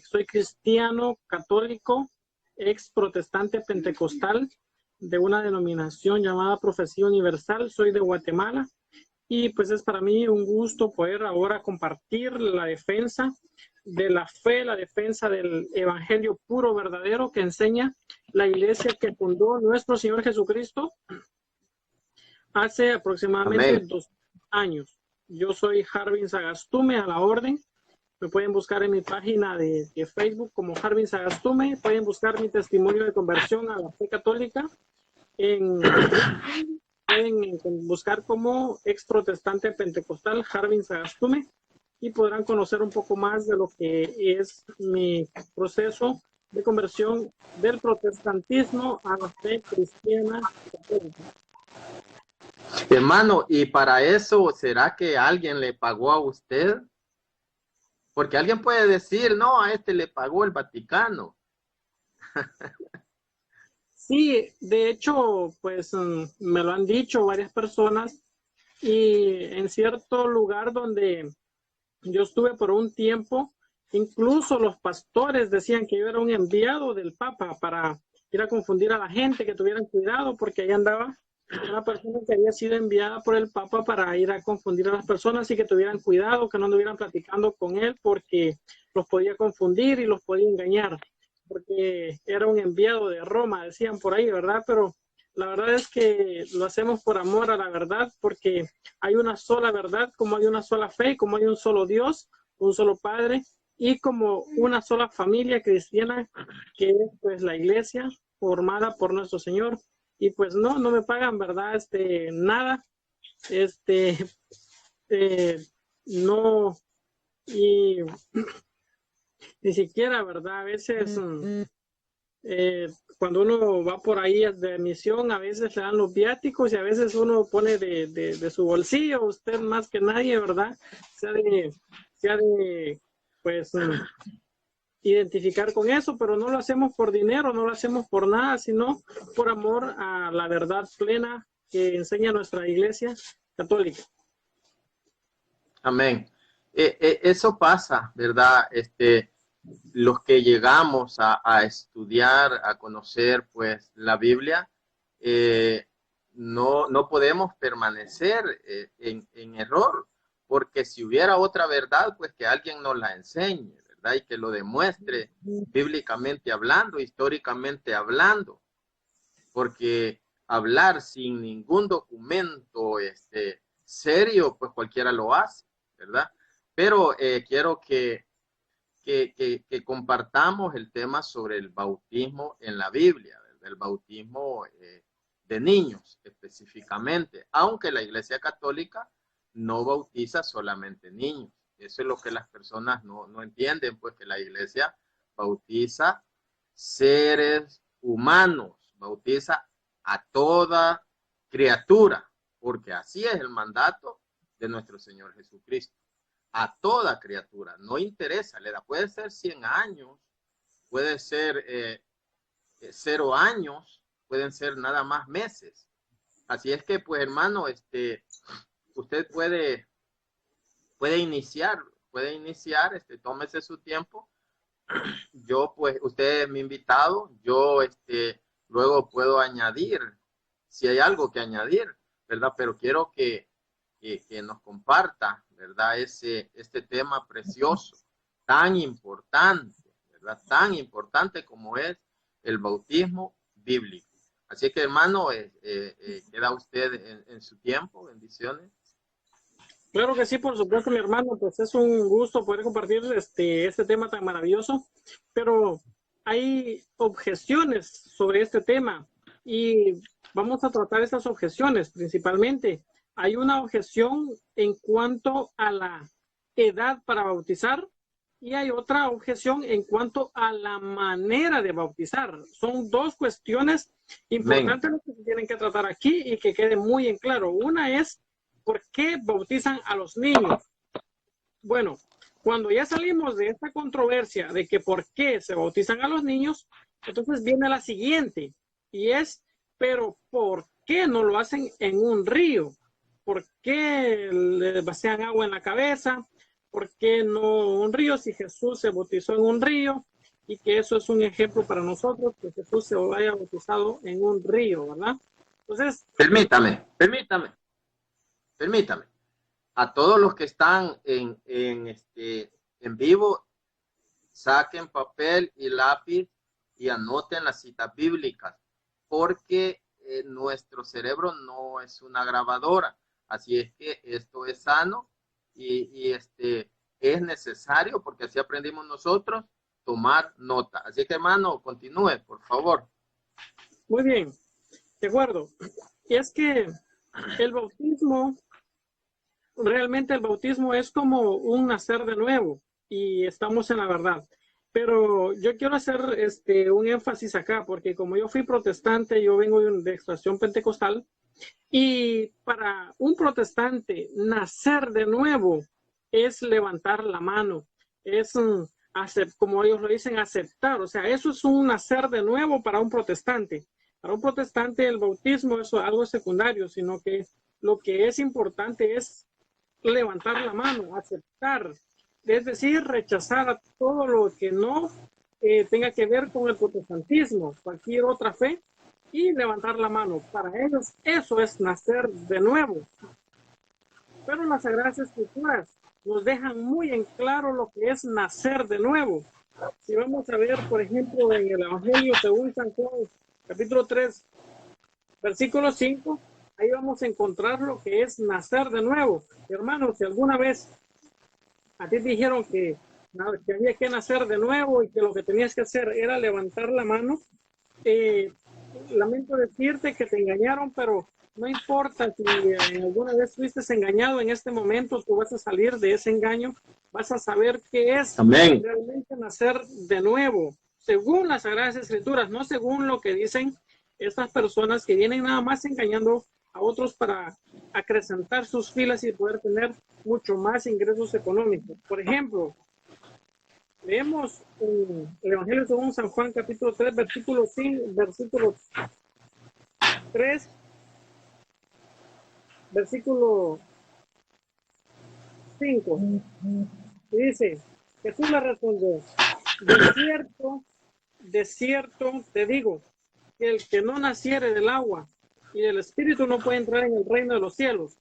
soy cristiano, católico, ex protestante pentecostal de una denominación llamada Profecía Universal. Soy de Guatemala y pues es para mí un gusto poder ahora compartir la defensa de la fe, la defensa del evangelio puro, verdadero, que enseña la iglesia que fundó nuestro Señor Jesucristo hace aproximadamente Amén. 2 años. Yo soy Harvin Sagastume, a la orden. Me pueden buscar en mi página de Facebook como Harvin Sagastume. Pueden buscar mi testimonio de conversión a la fe católica. Pueden buscar como ex protestante pentecostal Harvin Sagastume y podrán conocer un poco más de lo que es mi proceso de conversión del protestantismo a la fe cristiana católica. Hermano, y para eso, ¿será que alguien le pagó a usted? Porque alguien puede decir, no, a este le pagó el Vaticano. Sí, de hecho, pues me lo han dicho varias personas y en cierto lugar donde yo estuve por un tiempo, incluso los pastores decían que yo era un enviado del Papa para ir a confundir a la gente, que tuvieran cuidado porque ahí andaba una persona que había sido enviada por el Papa para ir a confundir a las personas y que tuvieran cuidado, que no anduvieran platicando con él porque los podía confundir y los podía engañar, porque era un enviado de Roma, decían por ahí, ¿verdad? Pero la verdad es que lo hacemos por amor a la verdad, porque hay una sola verdad, como hay una sola fe, como hay un solo Dios, un solo Padre, y como una sola familia cristiana, que es pues la iglesia formada por nuestro Señor. Y pues no me pagan, ¿verdad? Nada, no, y ni siquiera, ¿verdad? A veces, cuando uno va por ahí de misión, a veces le dan los viáticos y a veces uno pone de su bolsillo, usted más que nadie, ¿verdad? Se ha de pues, identificar con eso, pero no lo hacemos por dinero, no lo hacemos por nada, sino por amor a la verdad plena que enseña nuestra iglesia católica. Amén. Eso pasa, ¿verdad? Los que llegamos a estudiar, a conocer pues la Biblia, no podemos permanecer en error, porque si hubiera otra verdad, pues que alguien nos la enseñe, ¿verdad? Y que lo demuestre bíblicamente hablando, históricamente hablando, porque hablar sin ningún documento serio, pues cualquiera lo hace, ¿verdad? Pero quiero que compartamos el tema sobre el bautismo en la Biblia, ¿verdad? El bautismo de niños específicamente, aunque la Iglesia Católica no bautiza solamente niños. Eso es lo que las personas no entienden, pues que la Iglesia bautiza seres humanos, bautiza a toda criatura, porque así es el mandato de nuestro Señor Jesucristo. A toda criatura, no interesa la edad, puede ser 100 años, puede ser 0 años, pueden ser nada más meses. Así es que, pues, hermano, usted puede iniciar, tómese su tiempo. Yo, pues, usted es mi invitado, yo, luego puedo añadir, si hay algo que añadir, ¿verdad? Pero quiero que nos comparta, ¿verdad? Este tema precioso, tan importante, ¿verdad? Tan importante como es el bautismo bíblico. Así que, hermano, queda usted en su tiempo. Bendiciones. Claro que sí, por supuesto, mi hermano, pues es un gusto poder compartir este tema tan maravilloso, pero hay objeciones sobre este tema y vamos a tratar esas objeciones principalmente. Hay una objeción en cuanto a la edad para bautizar y hay otra objeción en cuanto a la manera de bautizar. Son dos cuestiones importantes que se tienen que tratar aquí y que quede muy en claro. Una es, ¿por qué bautizan a los niños? Bueno, cuando ya salimos de esta controversia de que por qué se bautizan a los niños, entonces viene la siguiente y es, pero ¿por qué no lo hacen en un río? ¿Por qué le vacían agua en la cabeza? ¿por qué no un río si Jesús se bautizó en un río? Y que eso es un ejemplo para nosotros, que Jesús se haya bautizado en un río, ¿verdad? Entonces, permítame. A todos los que están en vivo, saquen papel y lápiz y anoten las citas bíblicas, porque nuestro cerebro no es una grabadora. Así es que esto es sano y es necesario, porque así aprendimos nosotros, tomar nota. Así que, hermano, continúe, por favor. muy bien, de acuerdo. Y es que el bautismo, realmente el bautismo es como un nacer de nuevo y estamos en la verdad. Pero yo quiero hacer un énfasis acá, porque como yo fui protestante, yo vengo de extracción pentecostal, y para un protestante nacer de nuevo es levantar la mano, es como ellos lo dicen, aceptar. O sea, eso es un nacer de nuevo para un protestante. Para un protestante el bautismo es algo secundario, sino que lo que es importante es levantar la mano, aceptar, es decir, rechazar a todo lo que no tenga que ver con el protestantismo, cualquier otra fe, y levantar la mano. Para ellos eso es nacer de nuevo. Pero las Sagradas Escrituras nos dejan muy en claro lo que es nacer de nuevo. Si vamos a ver, por ejemplo, en el Evangelio según San Juan, capítulo 3, versículo 5, ahí vamos a encontrar lo que es nacer de nuevo. Hermanos, si alguna vez a ti te dijeron que había que nacer de nuevo y que lo que tenías que hacer era levantar la mano, lamento decirte que te engañaron, pero no importa si alguna vez fuiste engañado, en este momento tú vas a salir de ese engaño, vas a saber qué es Amén. realmente nacer de nuevo, según las Sagradas Escrituras, no según lo que dicen estas personas que vienen nada más engañando a otros para acrecentar sus filas y poder tener mucho más ingresos económicos. Por ejemplo, leemos en el Evangelio según San Juan, capítulo 3, versículo 5, versículo 3, versículo 5. Y dice, Jesús le respondió, de cierto te digo, que el que no naciere del agua y del Espíritu no puede entrar en el reino de los cielos.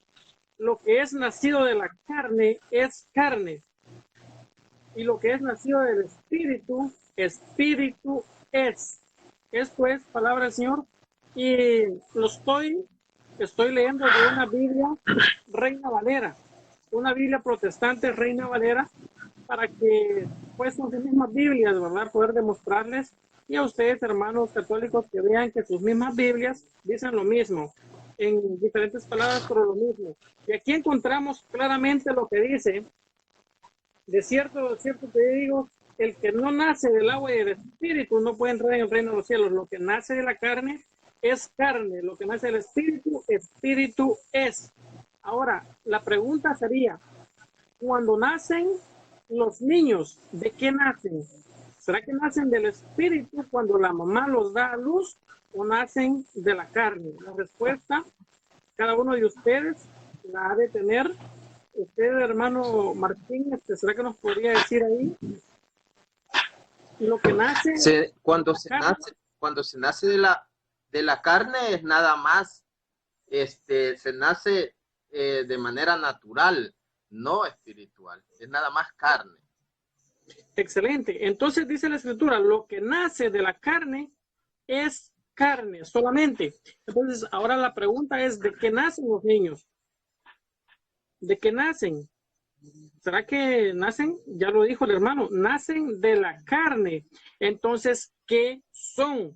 Lo que es nacido de la carne es carne, y lo que es nacido del Espíritu, Espíritu es. Esto es palabra del Señor, y lo estoy leyendo de una Biblia Reina Valera, una Biblia protestante Reina Valera, para que pues con sus mismas Biblias, ¿verdad?, poder demostrarles, y a ustedes, hermanos católicos, que vean que sus mismas Biblias dicen lo mismo, en diferentes palabras, pero lo mismo. Y aquí encontramos claramente lo que dice, de cierto te digo, el que no nace del agua y del Espíritu no puede entrar en el reino de los cielos. Lo que nace de la carne es carne, lo que nace del Espíritu, Espíritu es. Ahora, la pregunta sería, cuando nacen los niños, ¿de qué nacen? ¿Será que nacen del Espíritu cuando la mamá los da a luz o nacen de la carne? La respuesta, cada uno de ustedes la ha de tener. Usted, hermano Martín, ¿será que nos podría decir ahí lo que nace? Cuando se nace de la carne es nada más, se nace de manera natural, no espiritual, es nada más carne. Excelente. Entonces dice la Escritura, lo que nace de la carne es carne solamente. Entonces, ahora la pregunta es, ¿de qué nacen los niños? ¿De qué nacen? ¿Será que nacen? Ya lo dijo el hermano, nacen de la carne. Entonces, ¿qué son?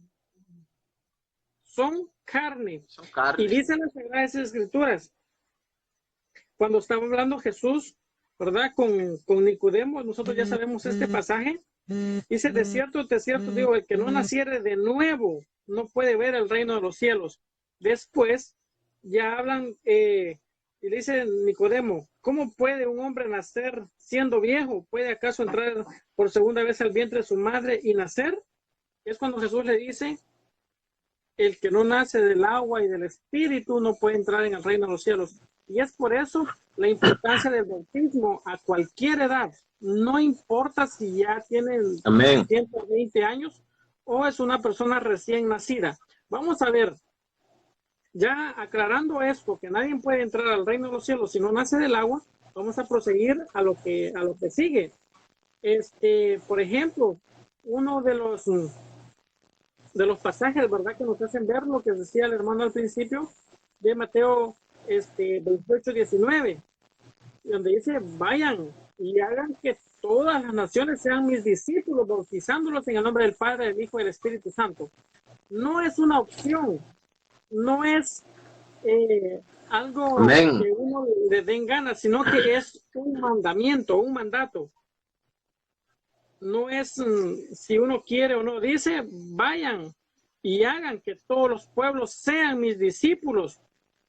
Son carne. Son carne. Y dicen las Sagradas Escrituras, cuando estaba hablando Jesús, ¿verdad?, con Nicodemo, nosotros ya sabemos este pasaje. Dice, de cierto, digo, el que no naciere de nuevo no puede ver el reino de los cielos. Después ya hablan, y dice Nicodemo, ¿cómo puede un hombre nacer siendo viejo? ¿Puede acaso entrar por segunda vez al vientre de su madre y nacer? Es cuando Jesús le dice, el que no nace del agua y del espíritu no puede entrar en el reino de los cielos. Y es por eso la importancia del bautismo a cualquier edad. No importa si ya tienen Amén. 120 años o es una persona recién nacida. Vamos a ver, ya aclarando esto, que nadie puede entrar al reino de los cielos si no nace del agua, vamos a proseguir a lo que sigue. Por ejemplo, uno de los pasajes, ¿verdad?, que nos hacen ver lo que decía el hermano al principio de Mateo 28, 19, donde dice, vayan y hagan que todas las naciones sean mis discípulos, bautizándolos en el nombre del Padre, del Hijo y del Espíritu Santo. No es una opción, no es algo Amén. que uno le den ganas, sino que es un mandamiento, un mandato. No es si uno quiere o no. Dice, vayan y hagan que todos los pueblos sean mis discípulos.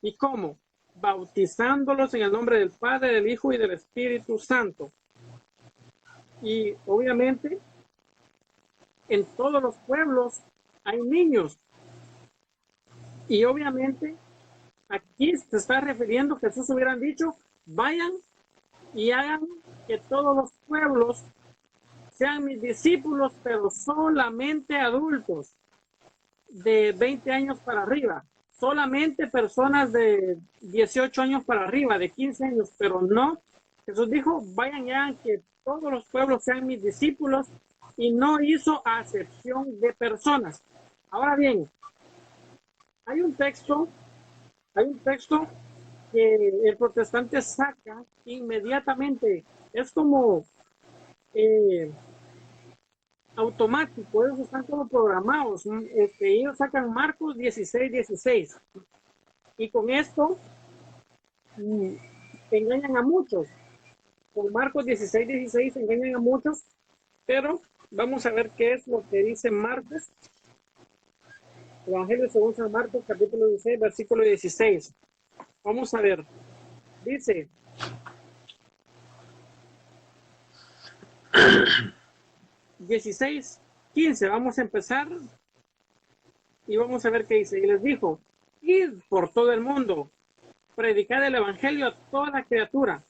¿Y cómo? Bautizándolos en el nombre del Padre, del Hijo y del Espíritu Santo. Y obviamente en todos los pueblos hay niños. Y obviamente aquí se está refiriendo, Jesús hubieran dicho, vayan y hagan que todos los pueblos sean mis discípulos, pero solamente adultos de 20 años para arriba, solamente personas de 18 años para arriba, de 15 años, pero no. Jesús dijo, vayan y hagan que todos los pueblos sean mis discípulos, y no hizo acepción de personas. Ahora bien, hay un texto que el protestante saca inmediatamente. Es como automático, ellos están como programados. Ellos sacan Marcos 16, 16. Y con esto engañan a muchos. Con Marcos 16, 16 engañan a muchos, pero vamos a ver qué es lo que dice Marcos. Evangelio según San Marcos, capítulo 16, versículo 16. Vamos a ver. Dice, (16, 15). Vamos a empezar y vamos a ver qué dice. Y les dijo, id por todo el mundo, predicad el evangelio a toda criatura.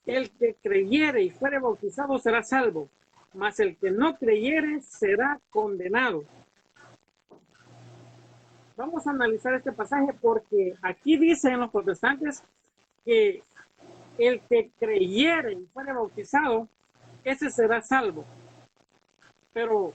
El que creyere y fuere bautizado será salvo, mas el que no creyere será condenado. Vamos a analizar este pasaje porque aquí dicen los protestantes que el que creyere y fuere bautizado, ese será salvo. Pero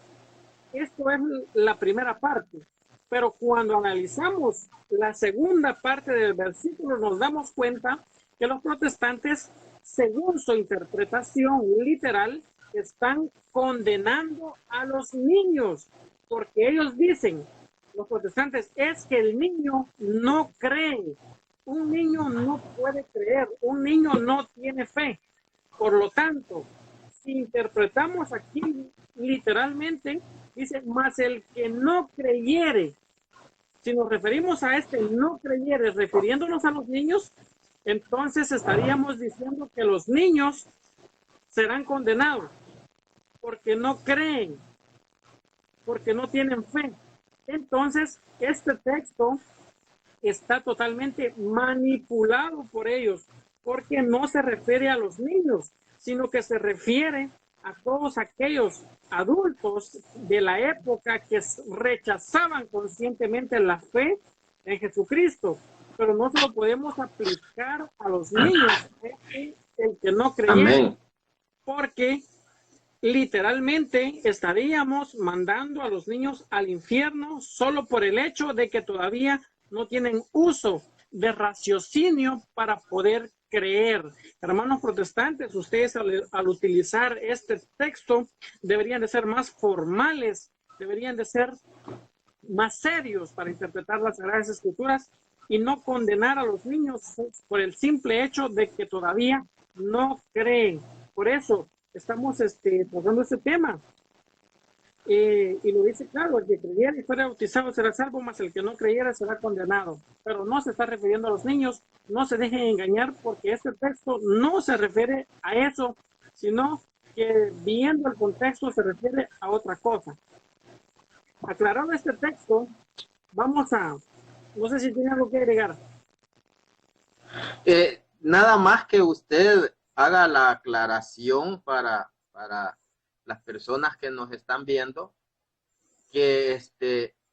esto es la primera parte. Pero cuando analizamos la segunda parte del versículo, nos damos cuenta que los protestantes, según su interpretación literal, están condenando a los niños, porque ellos dicen, los protestantes, es que el niño no cree. Un niño no puede creer, un niño no tiene fe. Por lo tanto, si interpretamos aquí literalmente, dice, mas el que no creyere. Si nos referimos a este no creyere, refiriéndonos a los niños, entonces estaríamos diciendo que los niños serán condenados porque no creen, porque no tienen fe. Entonces, este texto está totalmente manipulado por ellos, porque no se refiere a los niños, sino que se refiere a todos aquellos adultos de la época que rechazaban conscientemente la fe en Jesucristo, pero no se lo podemos aplicar a los niños, el que no creyera, porque literalmente estaríamos mandando a los niños al infierno solo por el hecho de que todavía no tienen uso de raciocinio para poder creer. Hermanos protestantes, ustedes al utilizar este texto deberían de ser más formales, deberían de ser más serios para interpretar las Sagradas Escrituras y no condenar a los niños por el simple hecho de que todavía no creen. Por eso estamos tratando este tema. Y lo dice claro, el que creyera y fuera bautizado será salvo, mas el que no creyera será condenado. Pero no se está refiriendo a los niños, no se dejen engañar, porque este texto no se refiere a eso, sino que viendo el contexto se refiere a otra cosa. Aclarado este texto, no sé si tiene algo que agregar. Nada más que usted haga la aclaración para las personas que nos están viendo, que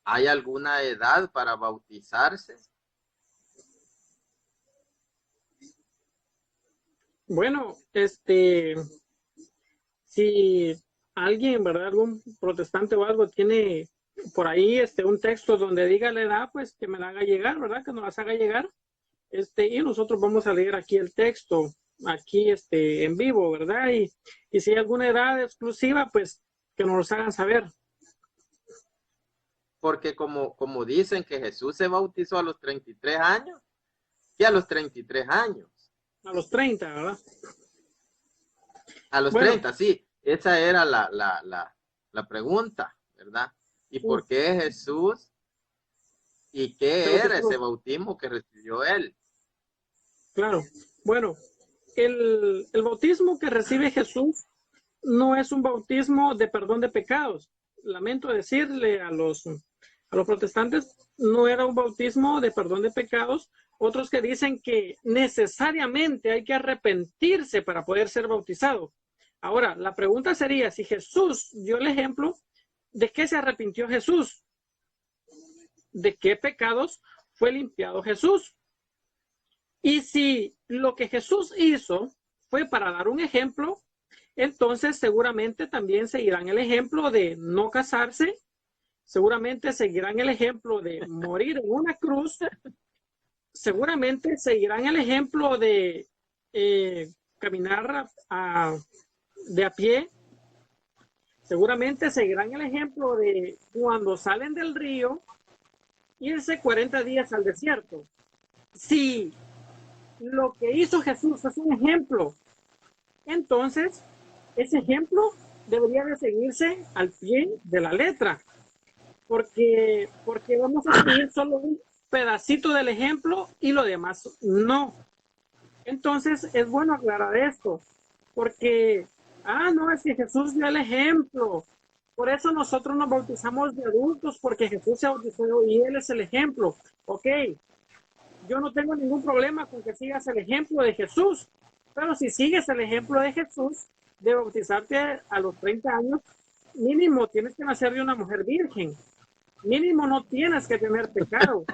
hay alguna edad para bautizarse. Bueno, si alguien, ¿verdad? Algún protestante o algo tiene por ahí un texto donde diga la edad, pues que me la haga llegar, ¿verdad? Que nos las haga llegar. Y nosotros vamos a leer aquí el texto, aquí en vivo, ¿verdad? Y si hay alguna edad exclusiva, pues que nos los hagan saber. Porque como dicen que Jesús se bautizó a los 33 años, y a los 33 años. A los 30, ¿verdad? A los 30, sí. Esa era la pregunta, ¿verdad? ¿Y por qué Jesús? ¿Y qué era ese bautismo que recibió él? Claro. Bueno, el bautismo que recibe Jesús no es un bautismo de perdón de pecados. Lamento decirle a los protestantes, no era un bautismo de perdón de pecados. Otros que dicen que necesariamente hay que arrepentirse para poder ser bautizado. Ahora, la pregunta sería, si Jesús dio el ejemplo, ¿de qué se arrepintió Jesús? ¿De qué pecados fue limpiado Jesús? Y si lo que Jesús hizo fue para dar un ejemplo, entonces seguramente también seguirán el ejemplo de no casarse, seguramente seguirán el ejemplo de morir en una cruz, seguramente seguirán el ejemplo de caminar de a pie, seguramente seguirán el ejemplo de cuando salen del río, irse 40 días al desierto. Si lo que hizo Jesús es un ejemplo, entonces ese ejemplo debería de seguirse al pie de la letra, porque vamos a seguir solo un pedacito del ejemplo y lo demás no. Entonces es bueno aclarar esto, porque no, es que Jesús dio el ejemplo, por eso nosotros nos bautizamos de adultos, porque Jesús se bautizó y él es el ejemplo. Ok, yo no tengo ningún problema con que sigas el ejemplo de Jesús, pero si sigues el ejemplo de Jesús de bautizarte a los 30 años, mínimo tienes que nacer de una mujer virgen, mínimo no tienes que tener pecado,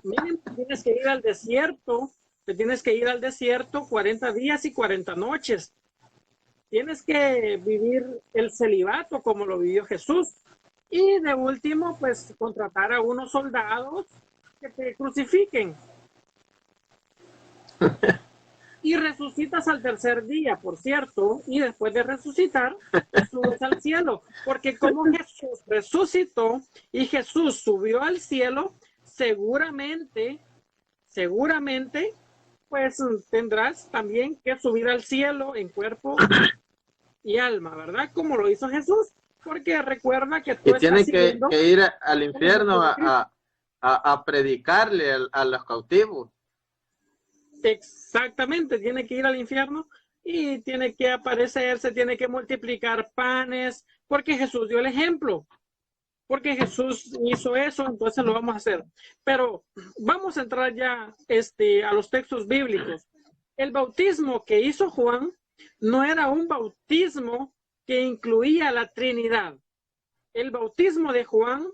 mínimo tienes que ir al desierto, te tienes que ir al desierto 40 días y 40 noches, tienes que vivir el celibato como lo vivió Jesús, y de último pues contratar a unos soldados que te crucifiquen. Y resucitas al tercer día, por cierto, y después de resucitar, subes al cielo, porque como Jesús resucitó y Jesús subió al cielo, seguramente, pues tendrás también que subir al cielo en cuerpo y alma, ¿verdad? Como lo hizo Jesús, porque recuerda que tú tienes que ir al infierno a predicarle a los cautivos. Exactamente, tiene que ir al infierno y tiene que aparecerse, tiene que multiplicar panes, porque Jesús dio el ejemplo, porque Jesús hizo eso, entonces lo vamos a hacer. Pero vamos a entrar ya a los textos bíblicos. El bautismo que hizo Juan no era un bautismo que incluía la Trinidad. El bautismo de Juan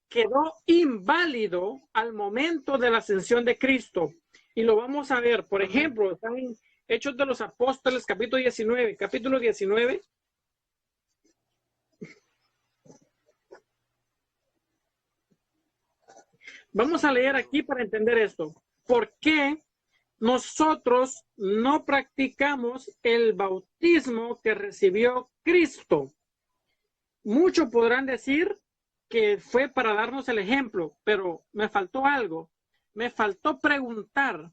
quedó inválido al momento de la ascensión de Cristo. Y lo vamos a ver, por ejemplo, están en Hechos de los Apóstoles, capítulo 19. Vamos a leer aquí para entender esto. ¿Por qué nosotros no practicamos el bautismo que recibió Cristo? Muchos podrán decir que fue para darnos el ejemplo, pero me faltó algo. Me faltó preguntar,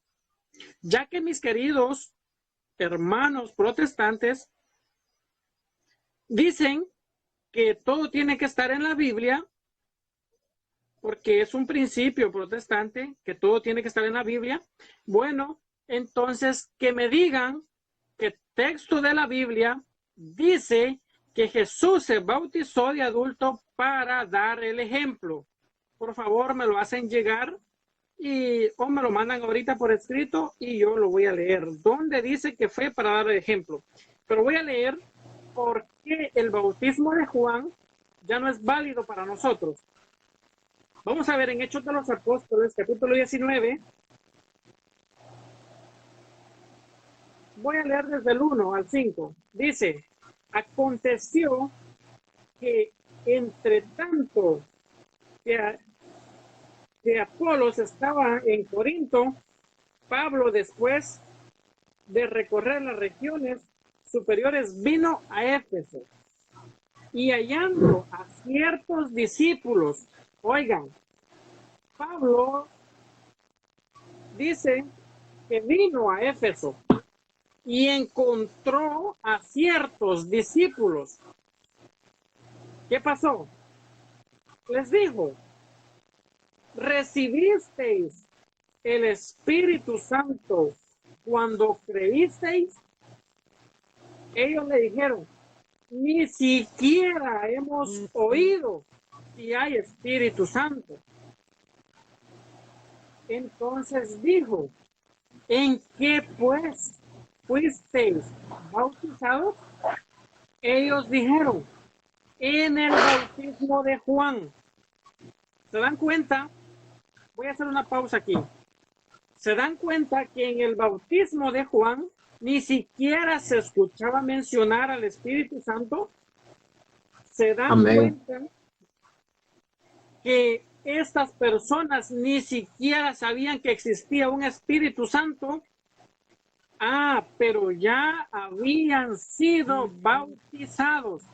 ya que mis queridos hermanos protestantes dicen que todo tiene que estar en la Biblia, porque es un principio protestante, que todo tiene que estar en la Biblia. Bueno, entonces que me digan qué texto de la Biblia dice que Jesús se bautizó de adulto para dar el ejemplo. por favor me lo hacen llegar o me lo mandan ahorita por escrito y yo lo voy a leer. ¿Dónde dice que fue para dar ejemplo? Pero voy a leer por qué el bautismo de Juan ya no es válido para nosotros. Vamos a ver en Hechos de los Apóstoles, capítulo 19. Voy a leer desde el 1 al 5. Dice, aconteció que entre tanto que Apolos estaba en Corinto, Pablo, después de recorrer las regiones superiores, vino a Éfeso y hallando a ciertos discípulos, oigan, Pablo dice que vino a Éfeso y encontró a ciertos discípulos. ¿Qué pasó? Les dijo, ¿recibisteis el Espíritu Santo cuando creísteis? Ellos le dijeron, ni siquiera hemos oído si hay Espíritu Santo. Entonces dijo, ¿en qué pues fuisteis bautizados? Ellos dijeron, en el bautismo de Juan. ¿Se dan cuenta? Voy a hacer una pausa aquí. ¿Se dan cuenta que en el bautismo de Juan ni siquiera se escuchaba mencionar al Espíritu Santo? ¿Se dan Amén. cuenta que estas personas ni siquiera sabían que existía un Espíritu Santo? Ah, pero ya habían sido bautizados.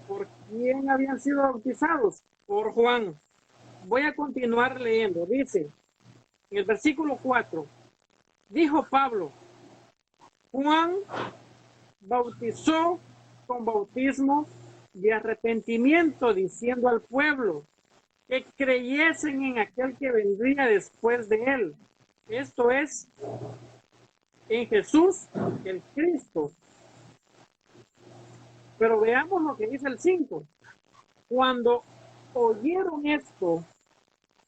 ¿Por quién habían sido bautizados? Por Juan. Voy a continuar leyendo. Dice, en el versículo 4, dijo Pablo, Juan bautizó con bautismo de arrepentimiento, diciendo al pueblo que creyesen en aquel que vendría después de él. Esto es, en Jesús, el Cristo. Pero veamos lo que dice el 5. Cuando oyeron esto,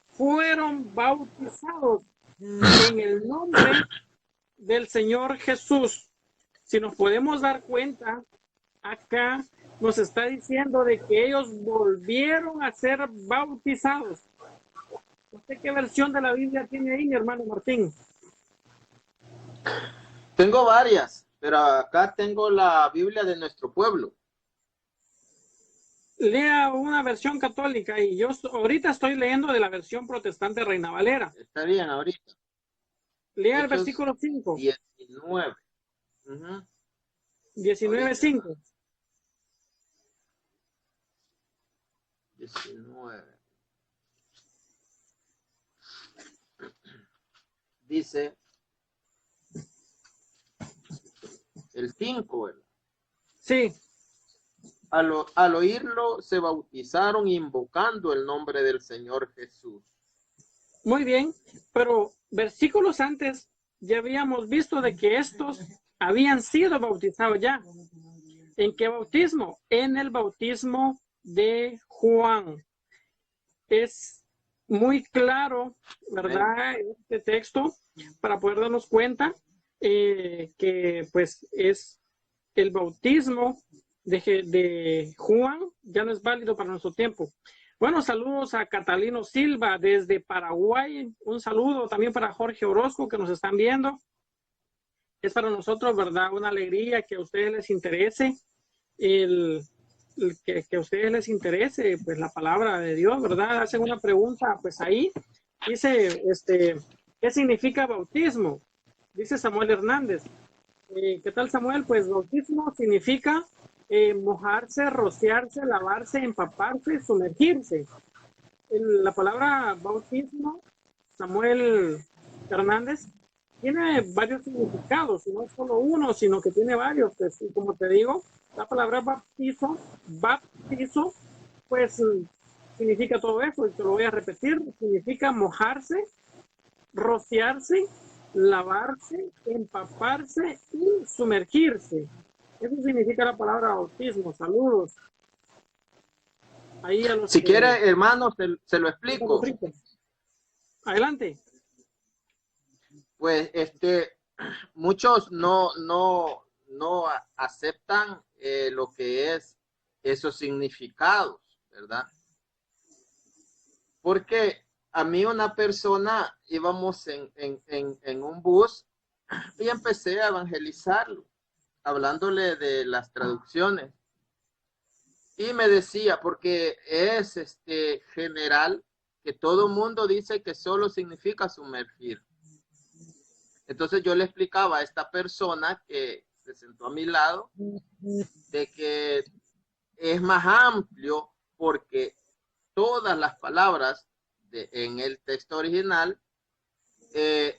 fueron bautizados en el nombre del Señor Jesús. Si nos podemos dar cuenta, acá nos está diciendo de que ellos volvieron a ser bautizados. ¿Usted qué versión de la Biblia tiene ahí, mi hermano Martín? Tengo varias, pero acá tengo la Biblia de nuestro pueblo. Lea una versión católica y yo ahorita estoy leyendo de la versión protestante Reina Valera. Está bien ahorita. Lea el Hechos versículo 5. 19. 19:5. 19. Dice el 5, ¿verdad? Sí. Al oírlo se bautizaron invocando el nombre del Señor Jesús. Muy bien, pero versículos antes ya habíamos visto de que estos habían sido bautizados ya. ¿En qué bautismo? En el bautismo de Juan. Es muy claro, ¿verdad? Este texto para poder darnos cuenta que pues es el bautismo de Juan ya no es válido para nuestro tiempo. Bueno, saludos a Catalino Silva desde Paraguay. Un saludo también para Jorge Orozco que nos están viendo. Es para nosotros, ¿verdad? Una alegría que a ustedes les interese que a ustedes les interese pues la palabra de Dios, ¿verdad? Hacen una pregunta, pues ahí dice, ¿qué significa bautismo? Dice Samuel Hernández. ¿Qué tal, Samuel? Pues bautismo significa mojarse, rociarse, lavarse, empaparse, sumergirse. La palabra bautismo, Samuel Hernández, tiene varios significados, y no solo uno, sino que tiene varios. Pues, y como te digo, la palabra bautizo, pues significa todo eso, y te lo voy a repetir, significa mojarse, rociarse, lavarse, empaparse y sumergirse. Eso significa la palabra bautismo. Saludos. ahí a los Si que... quiere, hermano, se lo explico. Adelante. Pues muchos no aceptan lo que es esos significados, ¿verdad? Porque a mí una persona, íbamos en un bus y empecé a evangelizarlo, hablándole de las traducciones. Y me decía, porque es general, que todo mundo dice que solo significa sumergir. Entonces yo le explicaba a esta persona que se sentó a mi lado de que es más amplio porque todas las palabras en el texto original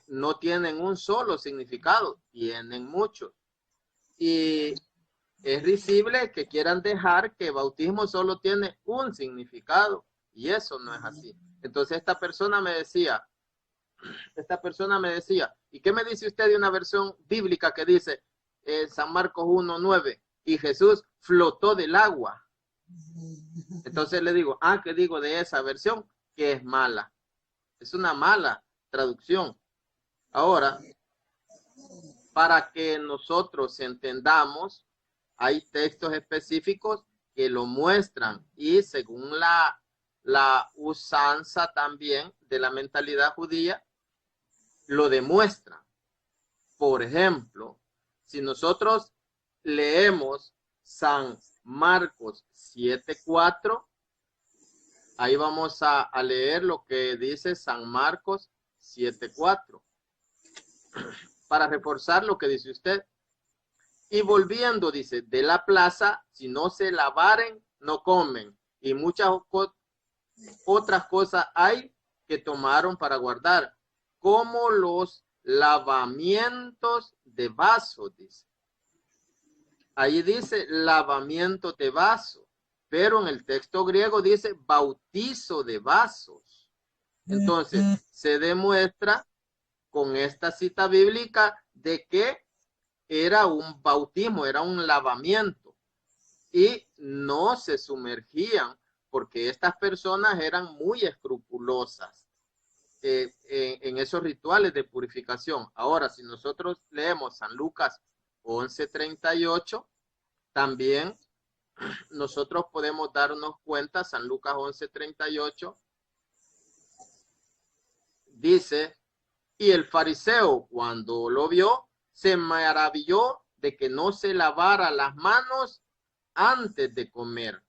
no tienen un solo significado, tienen muchos. Y es risible que quieran dejar que bautismo solo tiene un significado y eso no es así. Entonces esta persona me decía, ¿y qué me dice usted de una versión bíblica que dice San Marcos 1:9 y Jesús flotó del agua? Entonces le digo, ¿qué digo de esa versión? Que es mala. Es una mala traducción. Ahora, para que nosotros entendamos, hay textos específicos que lo muestran y según la usanza también de la mentalidad judía, lo demuestran. Por ejemplo, si nosotros leemos San Marcos 7:4, ahí vamos a leer lo que dice San Marcos 7:4 para reforzar lo que dice usted. Y volviendo, dice, de la plaza, si no se lavaren, no comen. Y muchas otras cosas hay que tomaron para guardar, como los lavamientos de vasos, dice. Ahí dice lavamiento de vasos, pero en el texto griego dice bautizo de vasos. Entonces, se demuestra con esta cita bíblica de que era un bautismo, era un lavamiento y no se sumergían porque estas personas eran muy escrupulosas en esos rituales de purificación. Ahora, si nosotros leemos San Lucas 11:38, también nosotros podemos darnos cuenta, San Lucas 11:38, dice, y el fariseo cuando lo vio, se maravilló de que no se lavara las manos antes de comer.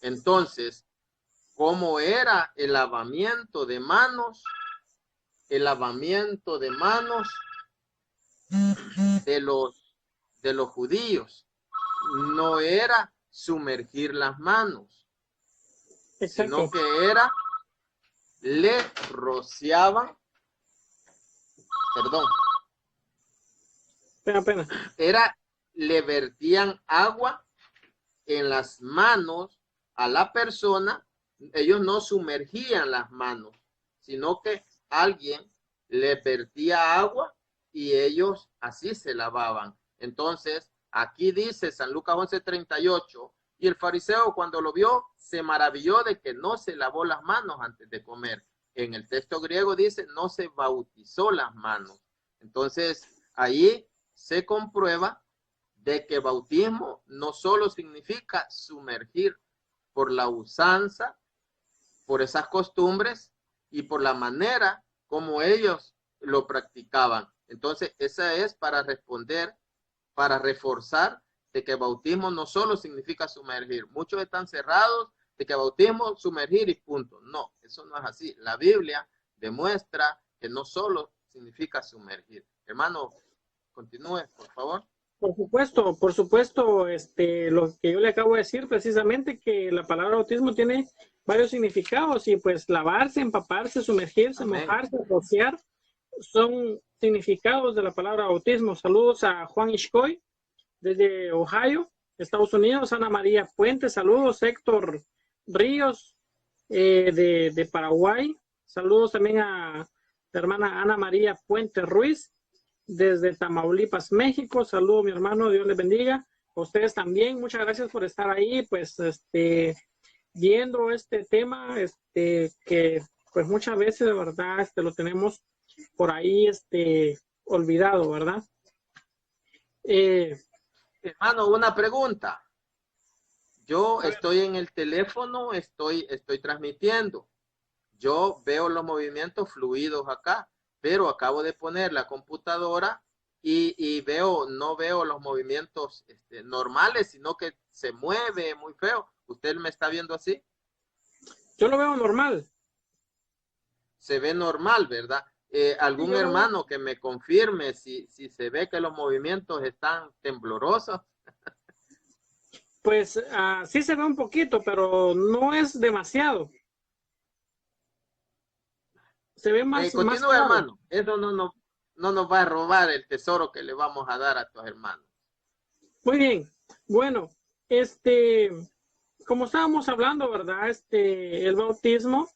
Entonces, ¿cómo era el lavamiento de manos? El lavamiento de manos de los judíos no era sumergir las manos, Exacto. sino que era, le rociaban, perdón, Pena. era, le vertían agua en las manos a la persona. Ellos no sumergían las manos, sino que alguien le vertía agua y ellos así se lavaban. Entonces, aquí dice San Lucas 11:38, y el fariseo cuando lo vio se maravilló de que no se lavó las manos antes de comer. En el texto griego dice no se bautizó las manos. Entonces, ahí se comprueba de que bautismo no solo significa sumergir por la usanza, por esas costumbres y por la manera como ellos lo practicaban. Entonces, esa es para responder, para reforzar de que bautismo no solo significa sumergir. Muchos están cerrados de que bautismo, sumergir y punto. No, eso no es así. La Biblia demuestra que no solo significa sumergir. Hermano, continúe, por favor. Por supuesto, lo que yo le acabo de decir precisamente que la palabra bautismo tiene varios significados y pues lavarse, empaparse, sumergirse, amén, mojarse, rociar, son significados de la palabra bautismo. Saludos a Juan Ishkoy desde Ohio, Estados Unidos, Ana María Puente, saludos, Héctor Ríos de Paraguay, saludos también a la hermana Ana María Puente Ruiz desde Tamaulipas, México. Saludos, mi hermano, Dios les bendiga. A ustedes también, muchas gracias por estar ahí. Pues viendo este tema, que pues muchas veces de verdad lo tenemos por ahí olvidado, ¿verdad? Hermano, una pregunta. Yo estoy en el teléfono, estoy transmitiendo. Yo veo los movimientos fluidos acá, pero acabo de poner la computadora y no veo los movimientos normales, sino que se mueve muy feo. ¿Usted me está viendo así? Yo lo veo normal. Se ve normal, ¿verdad? ¿Algún hermano que me confirme si se ve que los movimientos están temblorosos? Pues sí se ve un poquito, pero no es demasiado. Se ve más. Continúe, más hermano. Eso no nos va a robar el tesoro que le vamos a dar a tus hermanos. Muy bien. Bueno, como estábamos hablando, ¿verdad? El bautismo,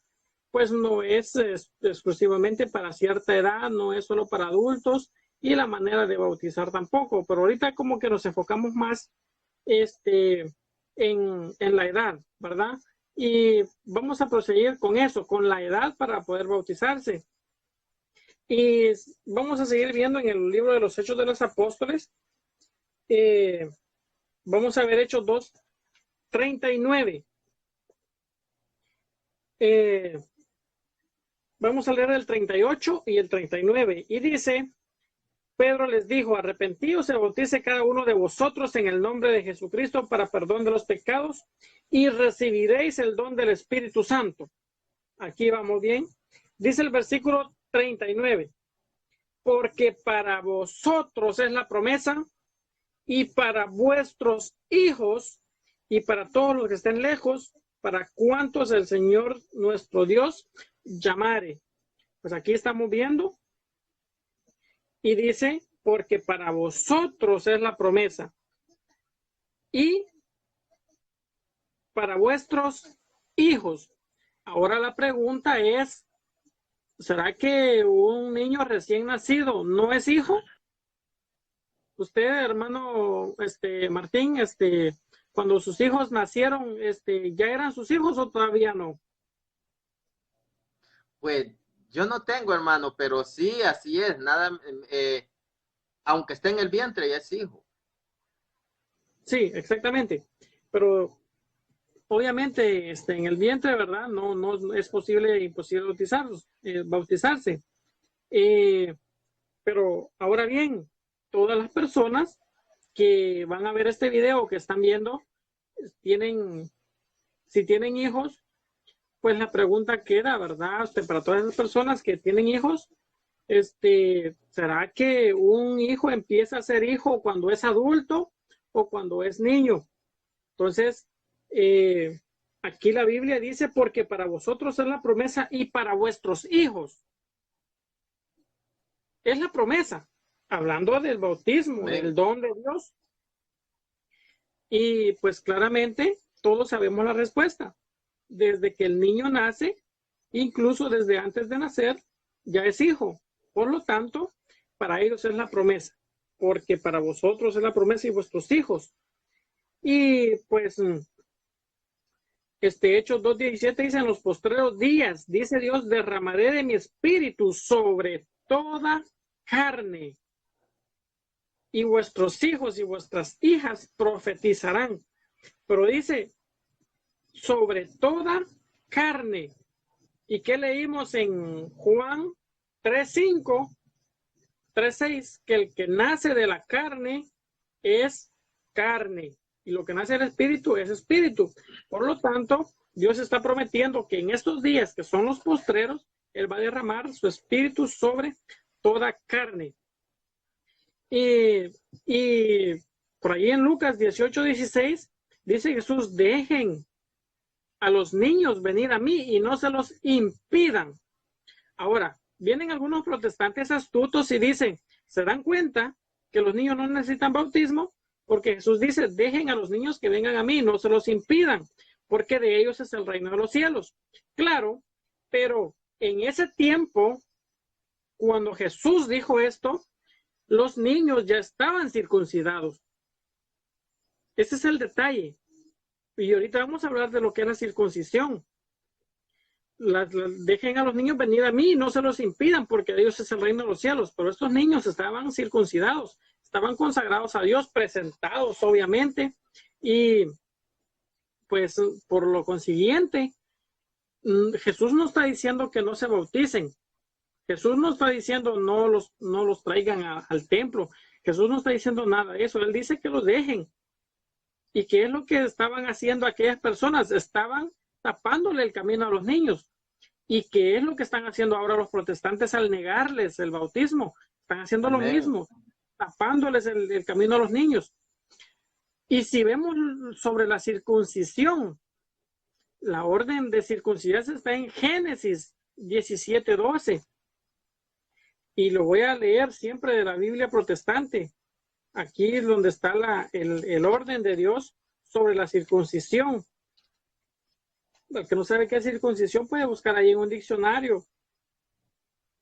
pues no es exclusivamente para cierta edad, no es solo para adultos, y la manera de bautizar tampoco. Pero ahorita como que nos enfocamos más en la edad, ¿verdad? Y vamos a proseguir con eso, con la edad para poder bautizarse. Y vamos a seguir viendo en el libro de los Hechos de los Apóstoles. Vamos a ver Hechos 2:39. Vamos a leer el 38 y el 39. Y dice: Pedro les dijo: arrepentíos y bautice cada uno de vosotros en el nombre de Jesucristo para perdón de los pecados y recibiréis el don del Espíritu Santo. Aquí vamos bien. Dice el versículo 39. Porque para vosotros es la promesa y para vuestros hijos y para todos los que estén lejos, para cuantos el Señor nuestro Dios llamare. Pues aquí estamos viendo. Y dice, porque para vosotros es la promesa y para vuestros hijos. Ahora la pregunta es, ¿será que un niño recién nacido no es hijo? Usted, hermano Martín, cuando sus hijos nacieron, ¿ya eran sus hijos o todavía no? Pues yo no tengo hermano, pero sí, así es. Nada, aunque esté en el vientre, ya es hijo. Sí, exactamente. Pero obviamente en el vientre, ¿verdad? No es imposible bautizarse. Pero ahora bien, todas las personas que van a ver este video, que están viendo, si tienen hijos, pues la pregunta queda, ¿verdad? Para todas esas personas que tienen hijos, ¿será que un hijo empieza a ser hijo cuando es adulto o cuando es niño? Entonces, aquí la Biblia dice, porque para vosotros es la promesa y para vuestros hijos. Es la promesa, hablando del bautismo, del don de Dios. Y pues claramente todos sabemos la respuesta. Desde que el niño nace, incluso desde antes de nacer, ya es hijo. Por lo tanto, para ellos es la promesa, porque para vosotros es la promesa y vuestros hijos. Y pues Hechos 2:17 dice: en los postreros días, dice Dios, derramaré de mi espíritu sobre toda carne, y vuestros hijos y vuestras hijas profetizarán. Pero dice, sobre toda carne. ¿Y qué leímos en Juan 3:5, 3:6? Que el que nace de la carne es carne, y lo que nace del espíritu es espíritu. Por lo tanto, Dios está prometiendo que en estos días, que son los postreros, Él va a derramar su espíritu sobre toda carne. Y por ahí en Lucas 18:16 dice Jesús: dejen a los niños venir a mí y no se los impidan. Ahora, vienen algunos protestantes astutos y dicen, ¿se dan cuenta que los niños no necesitan bautismo? Porque Jesús dice, dejen a los niños que vengan a mí, no se los impidan, porque de ellos es el reino de los cielos. Claro, pero en ese tiempo, cuando Jesús dijo esto, los niños ya estaban circuncidados. Ese es el detalle. Y ahorita vamos a hablar de lo que es la circuncisión. Dejen a los niños venir a mí, no se los impidan, porque de ellos es el reino de los cielos. Pero estos niños estaban circuncidados, estaban consagrados a Dios, presentados obviamente, y pues por lo consiguiente, Jesús no está diciendo que no se bauticen. Jesús no está diciendo no los traigan al templo. Jesús no está diciendo nada de eso. Él dice que los dejen. ¿Y qué es lo que estaban haciendo aquellas personas? Estaban tapándole el camino a los niños. ¿Y qué es lo que están haciendo ahora los protestantes al negarles el bautismo? Están haciendo lo mismo, tapándoles el camino a los niños. Y si vemos sobre la circuncisión, la orden de circuncidarse está en Génesis 17:12. Y lo voy a leer siempre de la Biblia protestante. Aquí es donde está el orden de Dios sobre la circuncisión. El que no sabe qué es circuncisión puede buscar ahí en un diccionario.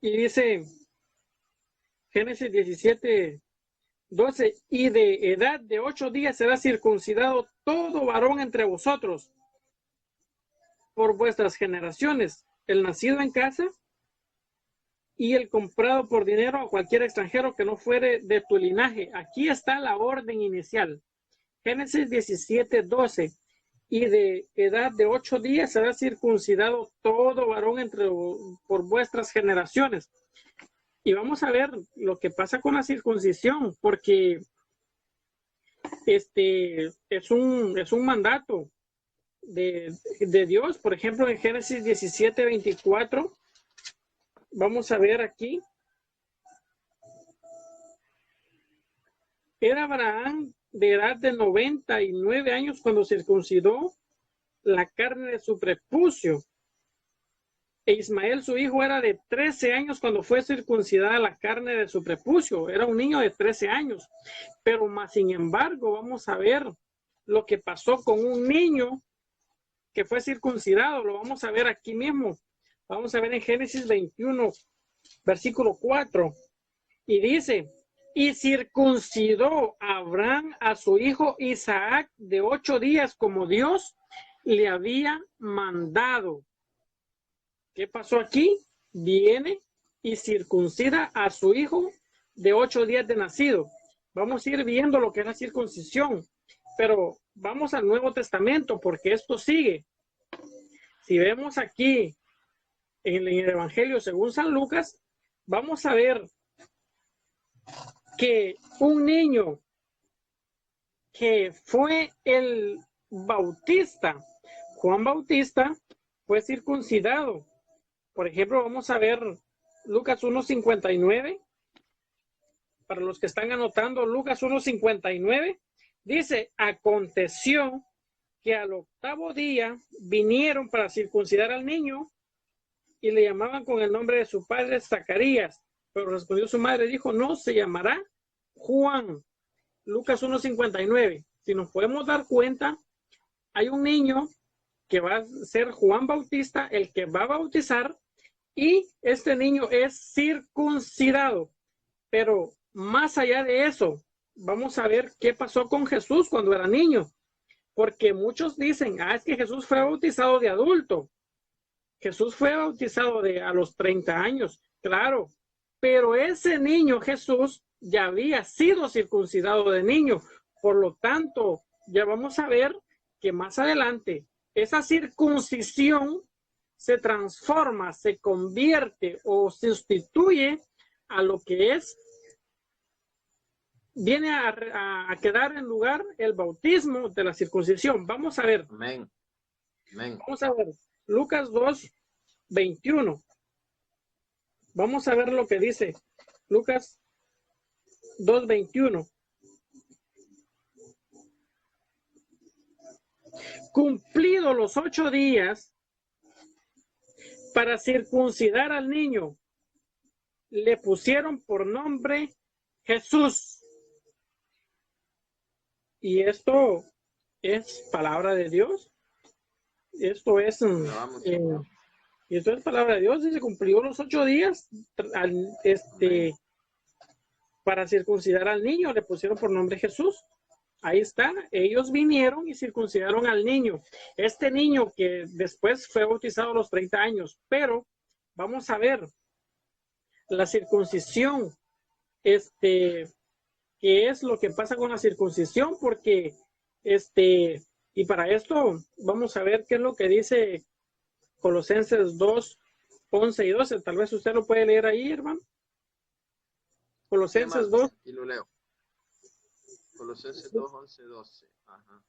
Y dice Génesis 17:12, y de edad de 8 días será circuncidado todo varón entre vosotros por vuestras generaciones, el nacido en casa y el comprado por dinero a cualquier extranjero que no fuere de tu linaje. Aquí está la orden inicial. Génesis 17:12. Y de edad de 8 días será circuncidado todo varón por vuestras generaciones. Y vamos a ver lo que pasa con la circuncisión, porque es un mandato de Dios. Por ejemplo, en Génesis 17:24, vamos a ver aquí. Era Abraham de edad de 99 años cuando circuncidó la carne de su prepucio. E Ismael, su hijo, era de 13 años cuando fue circuncidada la carne de su prepucio. Era un niño de 13 años. Pero más sin embargo, vamos a ver lo que pasó con un niño que fue circuncidado. Lo vamos a ver aquí mismo. Vamos a ver en Génesis 21, versículo 4. Y dice: y circuncidó Abraham a su hijo Isaac de 8 días como Dios le había mandado. ¿Qué pasó aquí? Viene y circuncida a su hijo de 8 días de nacido. Vamos a ir viendo lo que es la circuncisión, pero vamos al Nuevo Testamento porque esto sigue. Si vemos aquí en el Evangelio según San Lucas, vamos a ver que un niño que fue el Bautista, Juan Bautista, fue circuncidado. Por ejemplo, vamos a ver Lucas 1:59. Para los que están anotando, Lucas 1:59 dice: aconteció que al 8º día vinieron para circuncidar al niño y le llamaban con el nombre de su padre Zacarías. Pero respondió su madre, dijo: no, se llamará Juan. Lucas 1:59. Si nos podemos dar cuenta, hay un niño que va a ser Juan Bautista, el que va a bautizar, y este niño es circuncidado. Pero más allá de eso, vamos a ver qué pasó con Jesús cuando era niño. Porque muchos dicen, es que Jesús fue bautizado de adulto. Jesús fue bautizado a los 30 años, claro. Pero ese niño Jesús ya había sido circuncidado de niño. Por lo tanto, ya vamos a ver que más adelante esa circuncisión se transforma, se convierte o sustituye a lo que es, viene a quedar en lugar el bautismo de la circuncisión. Vamos a ver. Amén. Amén. Vamos a ver Lucas 2:21. Vamos a ver lo que dice Lucas 2:21. Cumplidos los 8 días para circuncidar al niño, le pusieron por nombre Jesús. Y esto es palabra de Dios. Esto es palabra de Dios. Y se cumplió los 8 días para circuncidar al niño, le pusieron por nombre Jesús. Ahí está, ellos vinieron y circuncidaron al niño. Este niño que después fue bautizado a los 30 años, pero vamos a ver la circuncisión, qué es lo que pasa con la circuncisión, porque y para esto vamos a ver qué es lo que dice Colosenses 2, 11 y 12. Tal vez usted lo puede leer ahí, hermano. Colosenses 2. Y lo leo. Colosenses 2, 11, 12. Ajá.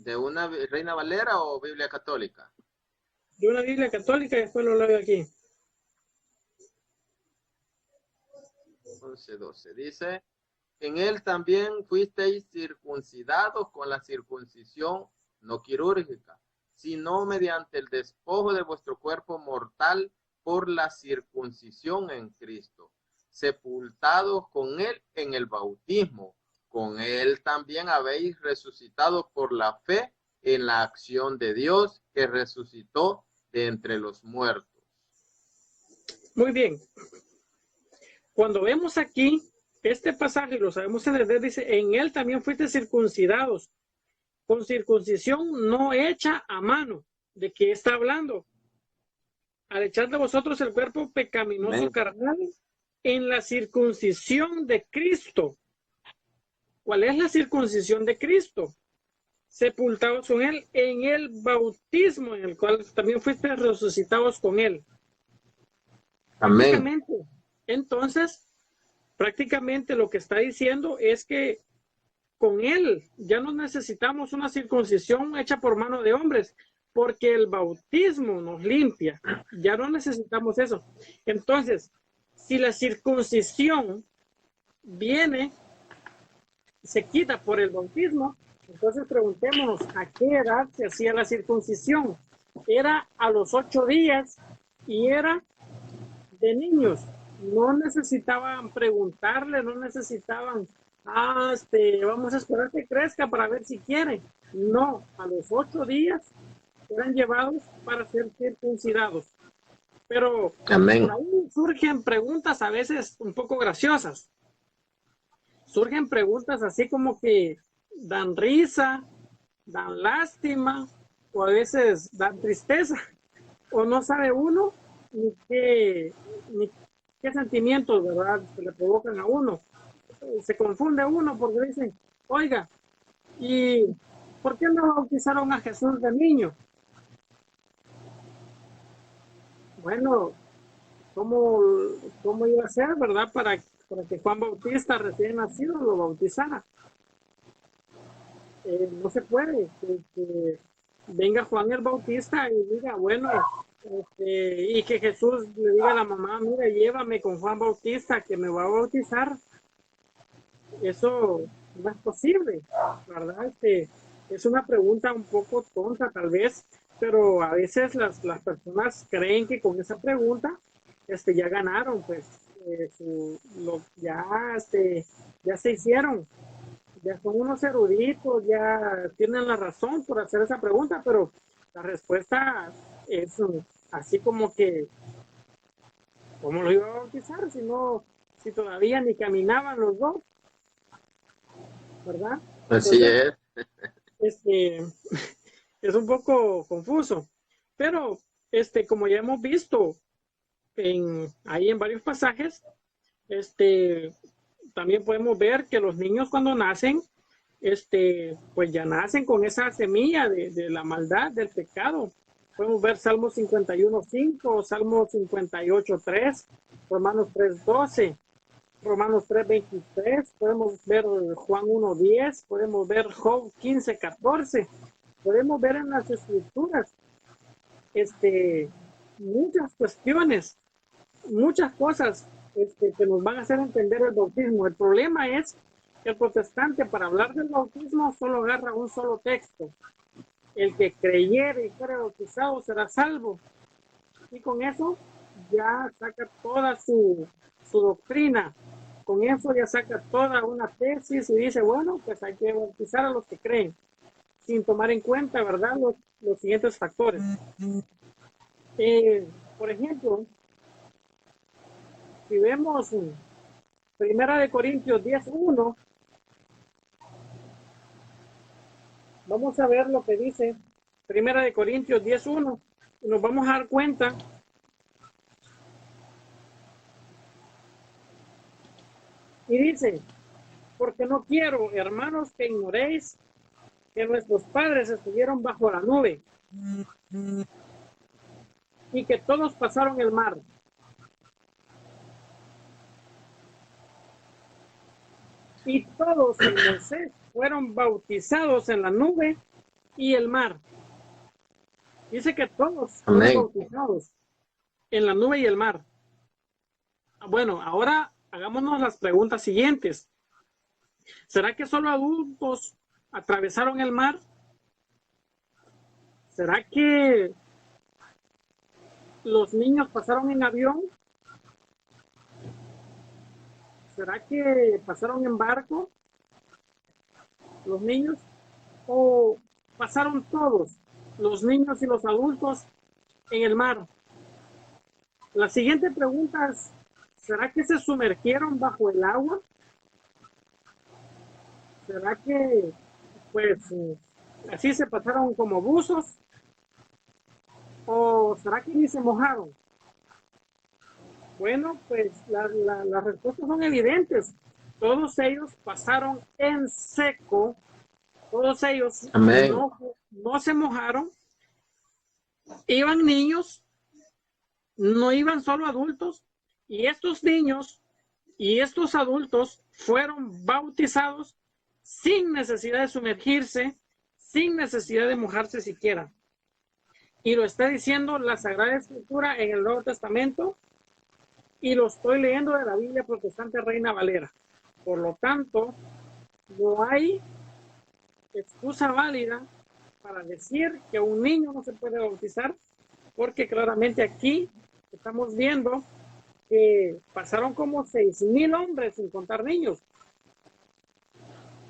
¿De una Reina Valera o Biblia Católica? De una Biblia Católica y después lo leo aquí. 11, 12. Dice, en él también fuisteis circuncidados con la circuncisión no quirúrgica, sino mediante el despojo de vuestro cuerpo mortal por la circuncisión en Cristo, sepultados con él en el bautismo. Con él también habéis resucitado por la fe en la acción de Dios que resucitó de entre los muertos. Muy bien. Cuando vemos aquí este pasaje, lo sabemos en el dice, en él también fuiste circuncidados, con circuncisión no hecha a mano. ¿De qué está hablando? Al echar de vosotros el cuerpo pecaminoso carnal en la circuncisión de Cristo. ¿Cuál es la circuncisión de Cristo? Sepultados con él en el bautismo, en el cual también fuiste resucitados con él. Amén. Entonces, prácticamente lo que está diciendo es que con él ya no necesitamos una circuncisión hecha por mano de hombres, porque el bautismo nos limpia. Ya no necesitamos eso. Entonces, si la circuncisión viene, se quita por el bautismo, entonces preguntémonos, ¿a qué edad se hacía la circuncisión? Era a los 8 días y era de niños. No necesitaban preguntarle, no necesitaban, vamos a esperar que crezca para ver si quiere. No, a los 8 días eran llevados para ser circuncidados. Pero amén, por ahí surgen preguntas a veces un poco graciosas. Surgen preguntas así como que dan risa, dan lástima, o a veces dan tristeza, o no sabe uno ni qué sentimientos, ¿verdad?, se le provocan a uno. Se confunde uno porque dicen, oiga, ¿y por qué no bautizaron a Jesús de niño? Bueno, ¿cómo iba a ser, verdad, para que Juan Bautista recién nacido lo bautizara? No se puede que venga Juan el Bautista y diga, bueno, y que Jesús le diga a la mamá, mira, llévame con Juan Bautista que me va a bautizar. Eso no es posible, ¿verdad? Es una pregunta un poco tonta tal vez, pero a veces las personas creen que con esa pregunta ya ganaron, pues ya se hicieron, ya son unos eruditos, ya tienen la razón por hacer esa pregunta, pero la respuesta es así como que, ¿cómo lo iba a bautizar si todavía ni caminaban los dos? ¿Verdad? Así es. Es un poco confuso, pero como ya hemos visto ahí en varios pasajes, también podemos ver que los niños cuando nacen, pues ya nacen con esa semilla de la maldad, del pecado. Podemos ver Salmo 51:5, Salmo 58:3, Romanos 3:12, Romanos 3:23, podemos ver Juan 1:10, podemos ver Job 15:14. Podemos ver en las escrituras muchas cuestiones, muchas cosas que nos van a hacer entender el bautismo. El problema es que el protestante, para hablar del bautismo, solo agarra un solo texto. El que creyere y fuera bautizado será salvo. Y con eso ya saca toda su doctrina. Con eso ya saca toda una tesis y dice, bueno, pues hay que bautizar a los que creen, sin tomar en cuenta, ¿verdad?, los siguientes factores. Por ejemplo, si vemos Primera de Corintios 10:1. Vamos a ver lo que dice Primera de Corintios 10:1. Y nos vamos a dar cuenta y dice: porque no quiero, hermanos, que ignoréis que nuestros padres estuvieron bajo la nube y que todos pasaron el mar. Y todos en Moisés fueron bautizados en la nube y el mar. Dice que todos fueron bautizados en la nube y el mar. Bueno, ahora hagámonos las preguntas siguientes. ¿Será que solo adultos atravesaron el mar? ¿Será que los niños pasaron en avión? ¿Será que pasaron en barco los niños? ¿O pasaron todos, los niños y los adultos, en el mar? La siguiente pregunta es: ¿será que se sumergieron bajo el agua? ¿Será que, pues, así se pasaron como buzos? ¿O será que ni se mojaron? Bueno, pues las respuestas son evidentes. Todos ellos pasaron en seco. Todos ellos no se mojaron. Iban niños, no iban solo adultos. Y estos niños y estos adultos fueron bautizados sin necesidad de sumergirse, sin necesidad de mojarse siquiera. Y lo está diciendo la Sagrada Escritura en el Nuevo Testamento, y lo estoy leyendo de la Biblia Protestante Reina Valera. Por lo tanto, no hay excusa válida para decir que un niño no se puede bautizar, porque claramente aquí estamos viendo que pasaron como 6,000 hombres, sin contar niños.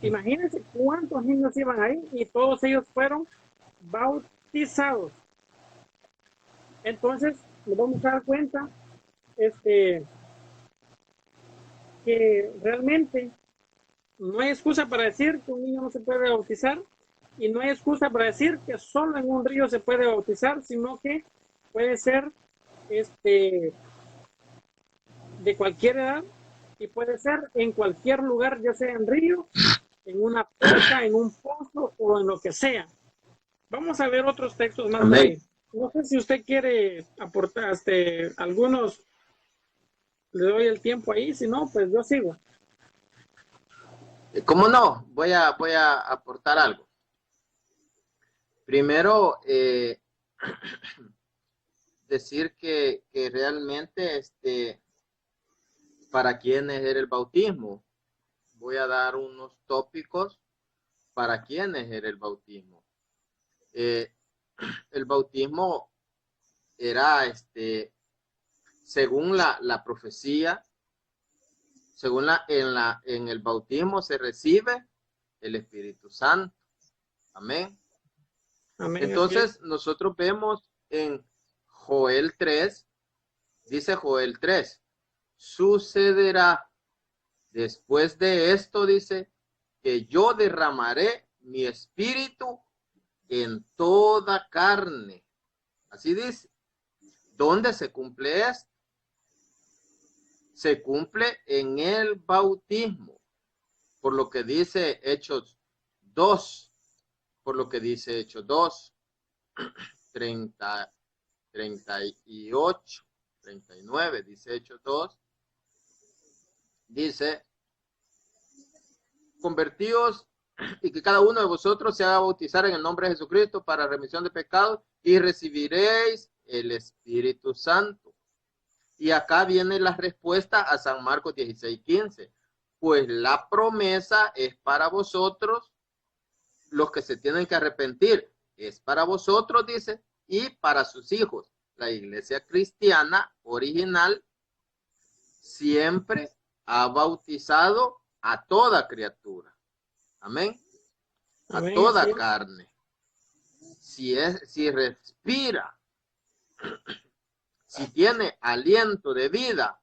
Imagínense cuántos niños iban ahí, y todos ellos fueron bautizados. Entonces, nos vamos a dar cuenta que realmente no hay excusa para decir que un niño no se puede bautizar, y no hay excusa para decir que solo en un río se puede bautizar, sino que puede ser de cualquier edad, y puede ser en cualquier lugar, ya sea en río, en una poza, en un pozo o en lo que sea. Vamos a ver otros textos más. No sé si usted quiere aportar algunos. Le doy el tiempo ahí, si no, pues yo sigo. ¿Cómo no? Voy a aportar algo. Primero, decir que realmente para quiénes era el bautismo. Voy a dar unos tópicos para quiénes era el bautismo. El bautismo era, según la profecía, según en el bautismo se recibe el Espíritu Santo. Amén. Amén. Entonces nosotros vemos en Joel 3, dice Joel 3, sucederá después de esto, dice, que yo derramaré mi espíritu en toda carne. Así dice. ¿Dónde se cumple esto? Se cumple en el bautismo, por lo que dice Hechos 2, por lo que dice Hechos 2, 30, 38, 39, dice Hechos 2, dice, convertíos y que cada uno de vosotros se haga bautizar en el nombre de Jesucristo para remisión de pecados y recibiréis el Espíritu Santo. Y acá viene la respuesta a San Marcos 16:15. Pues la promesa es para vosotros, los que se tienen que arrepentir. Es para vosotros, dice, y para sus hijos. La iglesia cristiana original siempre ha bautizado a toda criatura. Amén. Amén, a toda carne. Si respira, si tiene aliento de vida,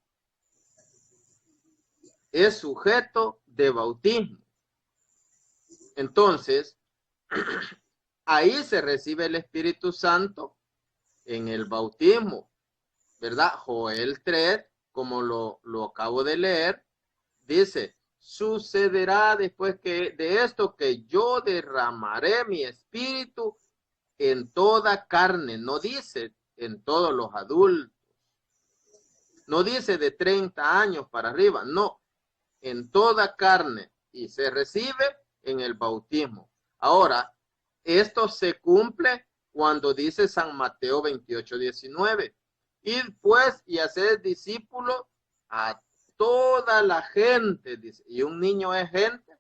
es sujeto de bautismo. Entonces, ahí se recibe el Espíritu Santo en el bautismo, ¿verdad? Joel 3, como lo acabo de leer, dice, sucederá después de esto que yo derramaré mi espíritu en toda carne. No dice en todos los adultos. No dice de 30 años para arriba. No, en toda carne. Y se recibe en el bautismo. Ahora, esto se cumple cuando dice San Mateo 28:19. Id pues y haced discípulos a toda la gente, dice. ¿Y un niño es gente?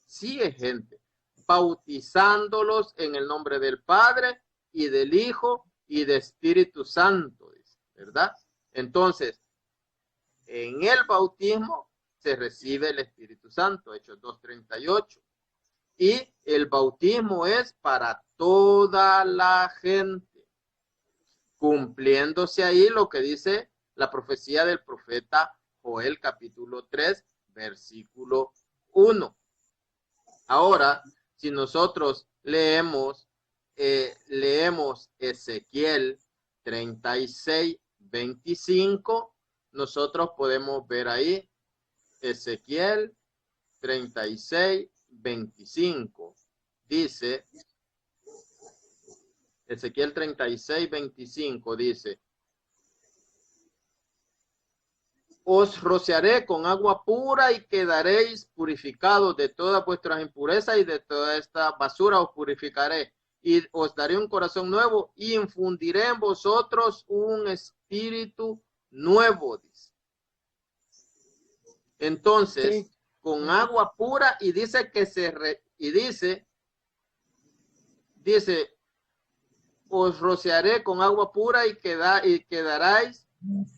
Sí es gente. Bautizándolos en el nombre del Padre y del Hijo y del Espíritu Santo, dice, ¿verdad? Entonces, en el bautismo se recibe el Espíritu Santo, Hechos 2:38. Y el bautismo es para toda la gente, cumpliéndose ahí lo que dice la profecía del profeta Joel, capítulo 3, versículo 1. Ahora, si nosotros leemos Ezequiel 36:25, nosotros podemos ver ahí Ezequiel 36:25. Dice, Ezequiel 36:25 dice, os rociaré con agua pura y quedaréis purificados de todas vuestras impurezas y de toda esta basura os purificaré. Y os daré un corazón nuevo y infundiré en vosotros un espíritu nuevo, dice. Entonces, sí, con agua pura, y dice que dice, os rociaré con agua pura y quedaráis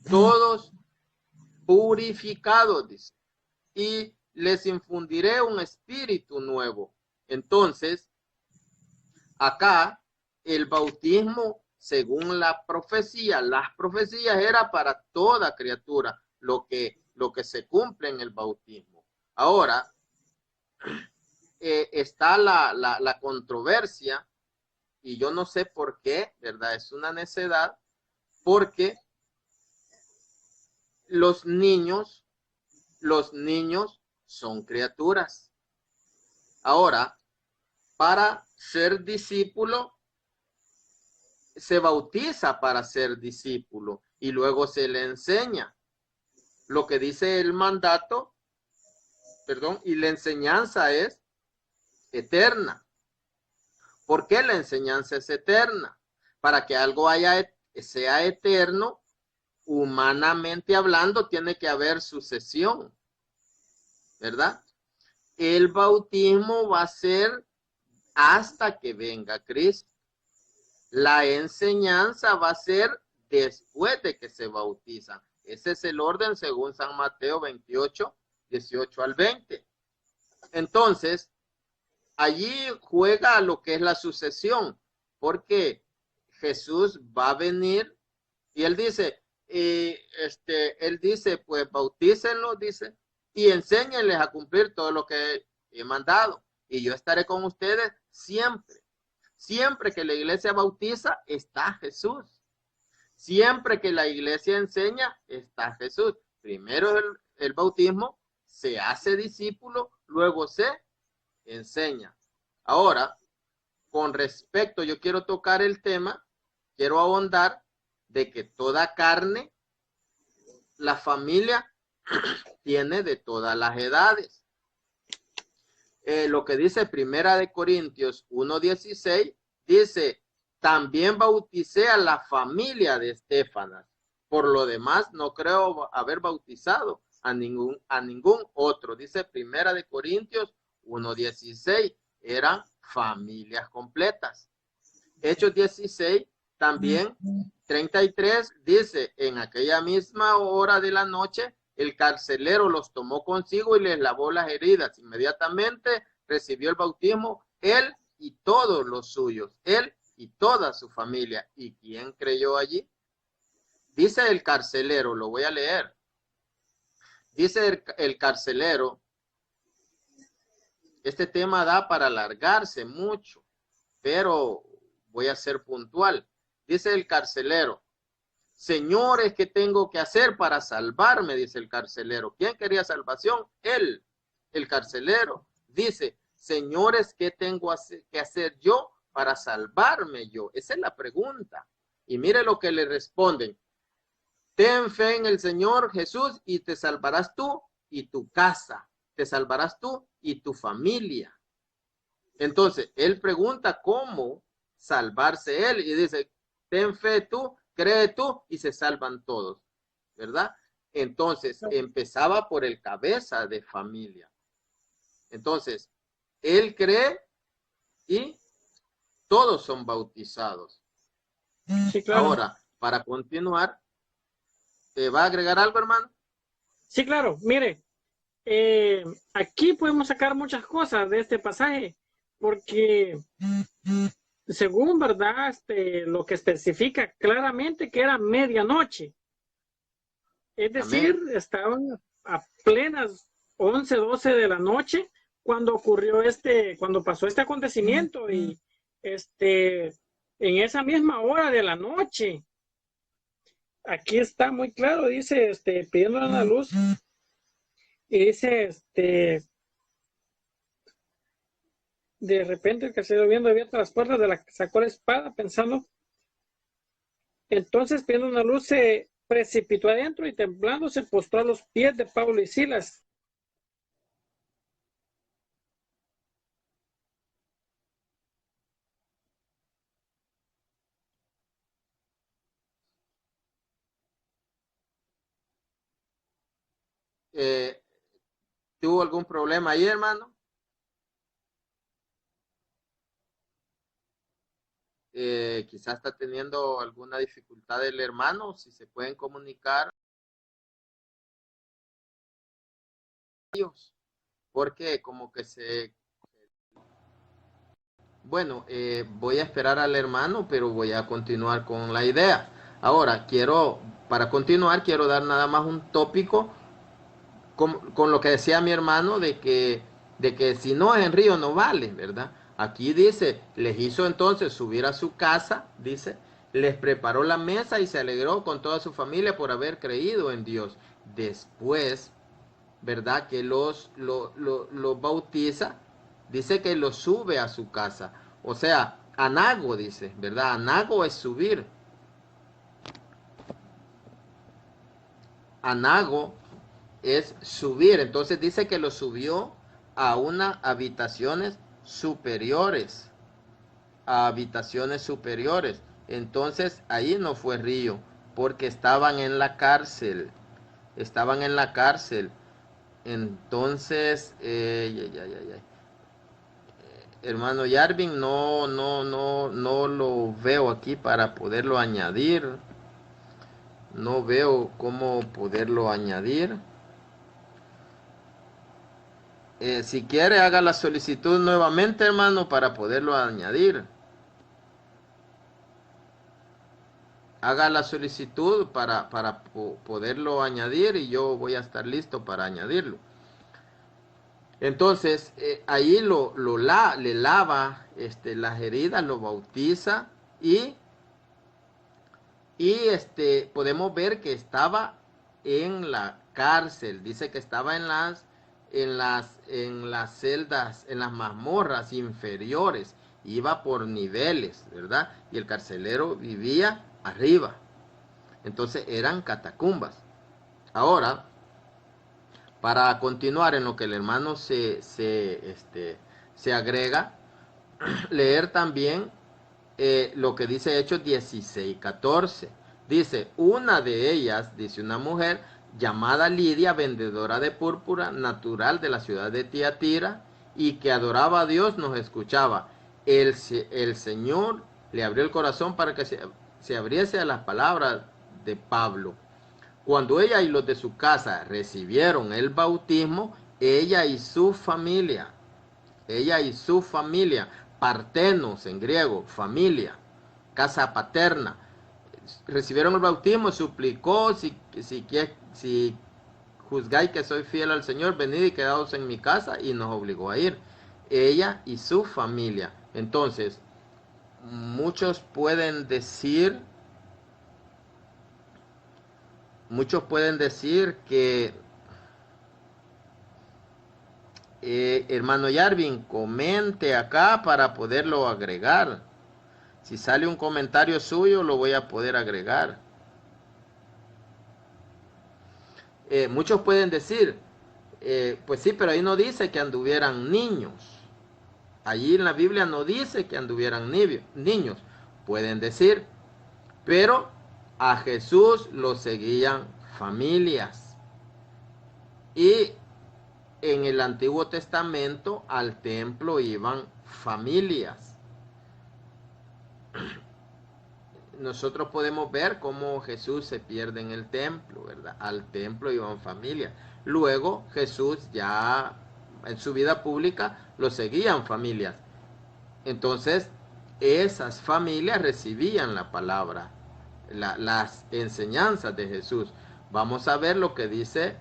todos purificados, dice, y les infundiré un espíritu nuevo. Entonces, acá el bautismo, según la profecía, las profecías era para toda criatura, lo que se cumple en el bautismo. Ahora, está la controversia, y yo no sé por qué, ¿verdad? Es una necedad, porque los niños son criaturas. Ahora, para ser discípulo, se bautiza para ser discípulo y luego se le enseña lo que dice el mandato, y la enseñanza es eterna. ¿Por qué la enseñanza es eterna? Para que algo sea eterno, humanamente hablando, tiene que haber sucesión, ¿verdad? El bautismo va a ser hasta que venga Cristo. La enseñanza va a ser después de que se bautizan. Ese es el orden según San Mateo 28:18-20. Entonces, allí juega lo que es la sucesión, porque Jesús va a venir y él dice, pues bautícenlos, dice, y enséñenles a cumplir todo lo que he mandado. Y yo estaré con ustedes siempre. Siempre que la iglesia bautiza, está Jesús. Siempre que la iglesia enseña, está Jesús. Primero el bautismo, se hace discípulo, luego se enseña. Ahora, con respecto, yo quiero tocar el tema, quiero ahondar de que toda carne, la familia tiene de todas las edades. Lo que dice Primera de Corintios 1:16, dice, también bauticé a la familia de Estefanas. Por lo demás, no creo haber bautizado a ningún otro. Dice Primera de Corintios 1:16, eran familias completas. Hechos 16, también 33, dice, en aquella misma hora de la noche, el carcelero los tomó consigo y les lavó las heridas. Inmediatamente recibió el bautismo, él y todos los suyos, él y toda su familia. ¿Y quién creyó allí? Dice el carcelero, lo voy a leer. Dice el carcelero, este tema da para alargarse mucho, pero voy a ser puntual. Dice el carcelero, señores, ¿qué tengo que hacer para salvarme? Dice el carcelero. ¿Quién quería salvación? Él, el carcelero. Dice, señores, ¿qué tengo que hacer yo para salvarme yo? Esa es la pregunta. Y mire lo que le responden. Ten fe en el Señor Jesús y te salvarás tú y tu casa. Te salvarás tú y tu familia. Entonces, él pregunta cómo salvarse él y dice, ten fe tú, cree tú y se salvan todos, ¿verdad? Entonces, empezaba por el cabeza de familia. Entonces, él cree y todos son bautizados. Sí, claro. Ahora, para continuar, ¿va a agregar algo, hermano? Sí, claro. Mire, aquí podemos sacar muchas cosas de este pasaje, porque según verdad, lo que especifica claramente que era medianoche. Es decir, Amén. estaban a plenas 11, 12 de la noche cuando ocurrió cuando pasó este acontecimiento y en esa misma hora de la noche. Aquí está muy claro, dice, pidiendo la luz y dice, de repente el que se viendo abiertas las puertas de la sacó la espada pensando. Entonces, pidiendo una luz, se precipitó adentro y temblando se postró a los pies de Pablo y Silas. ¿Tuvo algún problema ahí, hermano? Quizás está teniendo alguna dificultad el hermano, si se pueden comunicar ellos, porque como que bueno, voy a esperar al hermano, pero voy a continuar con la idea. Ahora, para continuar, quiero dar nada más un tópico con lo que decía mi hermano de que si no es en río no vale, ¿verdad? Aquí dice, les hizo entonces subir a su casa, dice, les preparó la mesa y se alegró con toda su familia por haber creído en Dios. Después, ¿verdad? Que los bautiza, dice que los sube a su casa. O sea, anago, dice, ¿verdad? Anago es subir. Anago es subir. Entonces dice que lo subió a unas habitaciones superiores. A habitaciones superiores. Entonces ahí no fue río, porque estaban en la cárcel. Estaban en la cárcel. Entonces, hermano Yarvin, no lo veo aquí para poderlo añadir. No veo cómo poderlo añadir. Si quiere, haga la solicitud nuevamente, hermano, para poderlo añadir. Haga la solicitud para poderlo añadir y yo voy a estar listo para añadirlo. Entonces, ahí le lava las heridas, lo bautiza y podemos ver que estaba en la cárcel. Dice que estaba en las celdas, en las mazmorras inferiores. Iba por niveles, ¿verdad? Y el carcelero vivía arriba. Entonces eran catacumbas. Ahora, para continuar en lo que el hermano se agrega, leer también lo que dice Hechos 16:14. Dice, una de ellas, dice una mujer llamada Lidia, vendedora de púrpura, natural de la ciudad de Tiatira, y que adoraba a Dios, nos escuchaba. El Señor le abrió el corazón para que se abriese a las palabras de Pablo. Cuando ella y los de su casa recibieron el bautismo, ella y su familia, partenos en griego, familia, casa paterna, recibieron el bautismo, suplicó si juzgáis que soy fiel al Señor, venid y quedaos en mi casa, y nos obligó a ir, ella y su familia. Entonces, muchos pueden decir que, hermano Yarvin, comente acá para poderlo agregar. Si sale un comentario suyo, lo voy a poder agregar. Muchos pueden decir, pues sí, pero ahí no dice que anduvieran niños. Allí en la Biblia no dice que anduvieran niños. Pueden decir, pero a Jesús lo seguían familias. Y en el Antiguo Testamento al templo iban familias. Nosotros podemos ver cómo Jesús se pierde en el templo, ¿verdad? Al templo iban familias. Luego Jesús ya en su vida pública lo seguían familias. Entonces esas familias recibían la palabra, las enseñanzas de Jesús. Vamos a ver lo que dice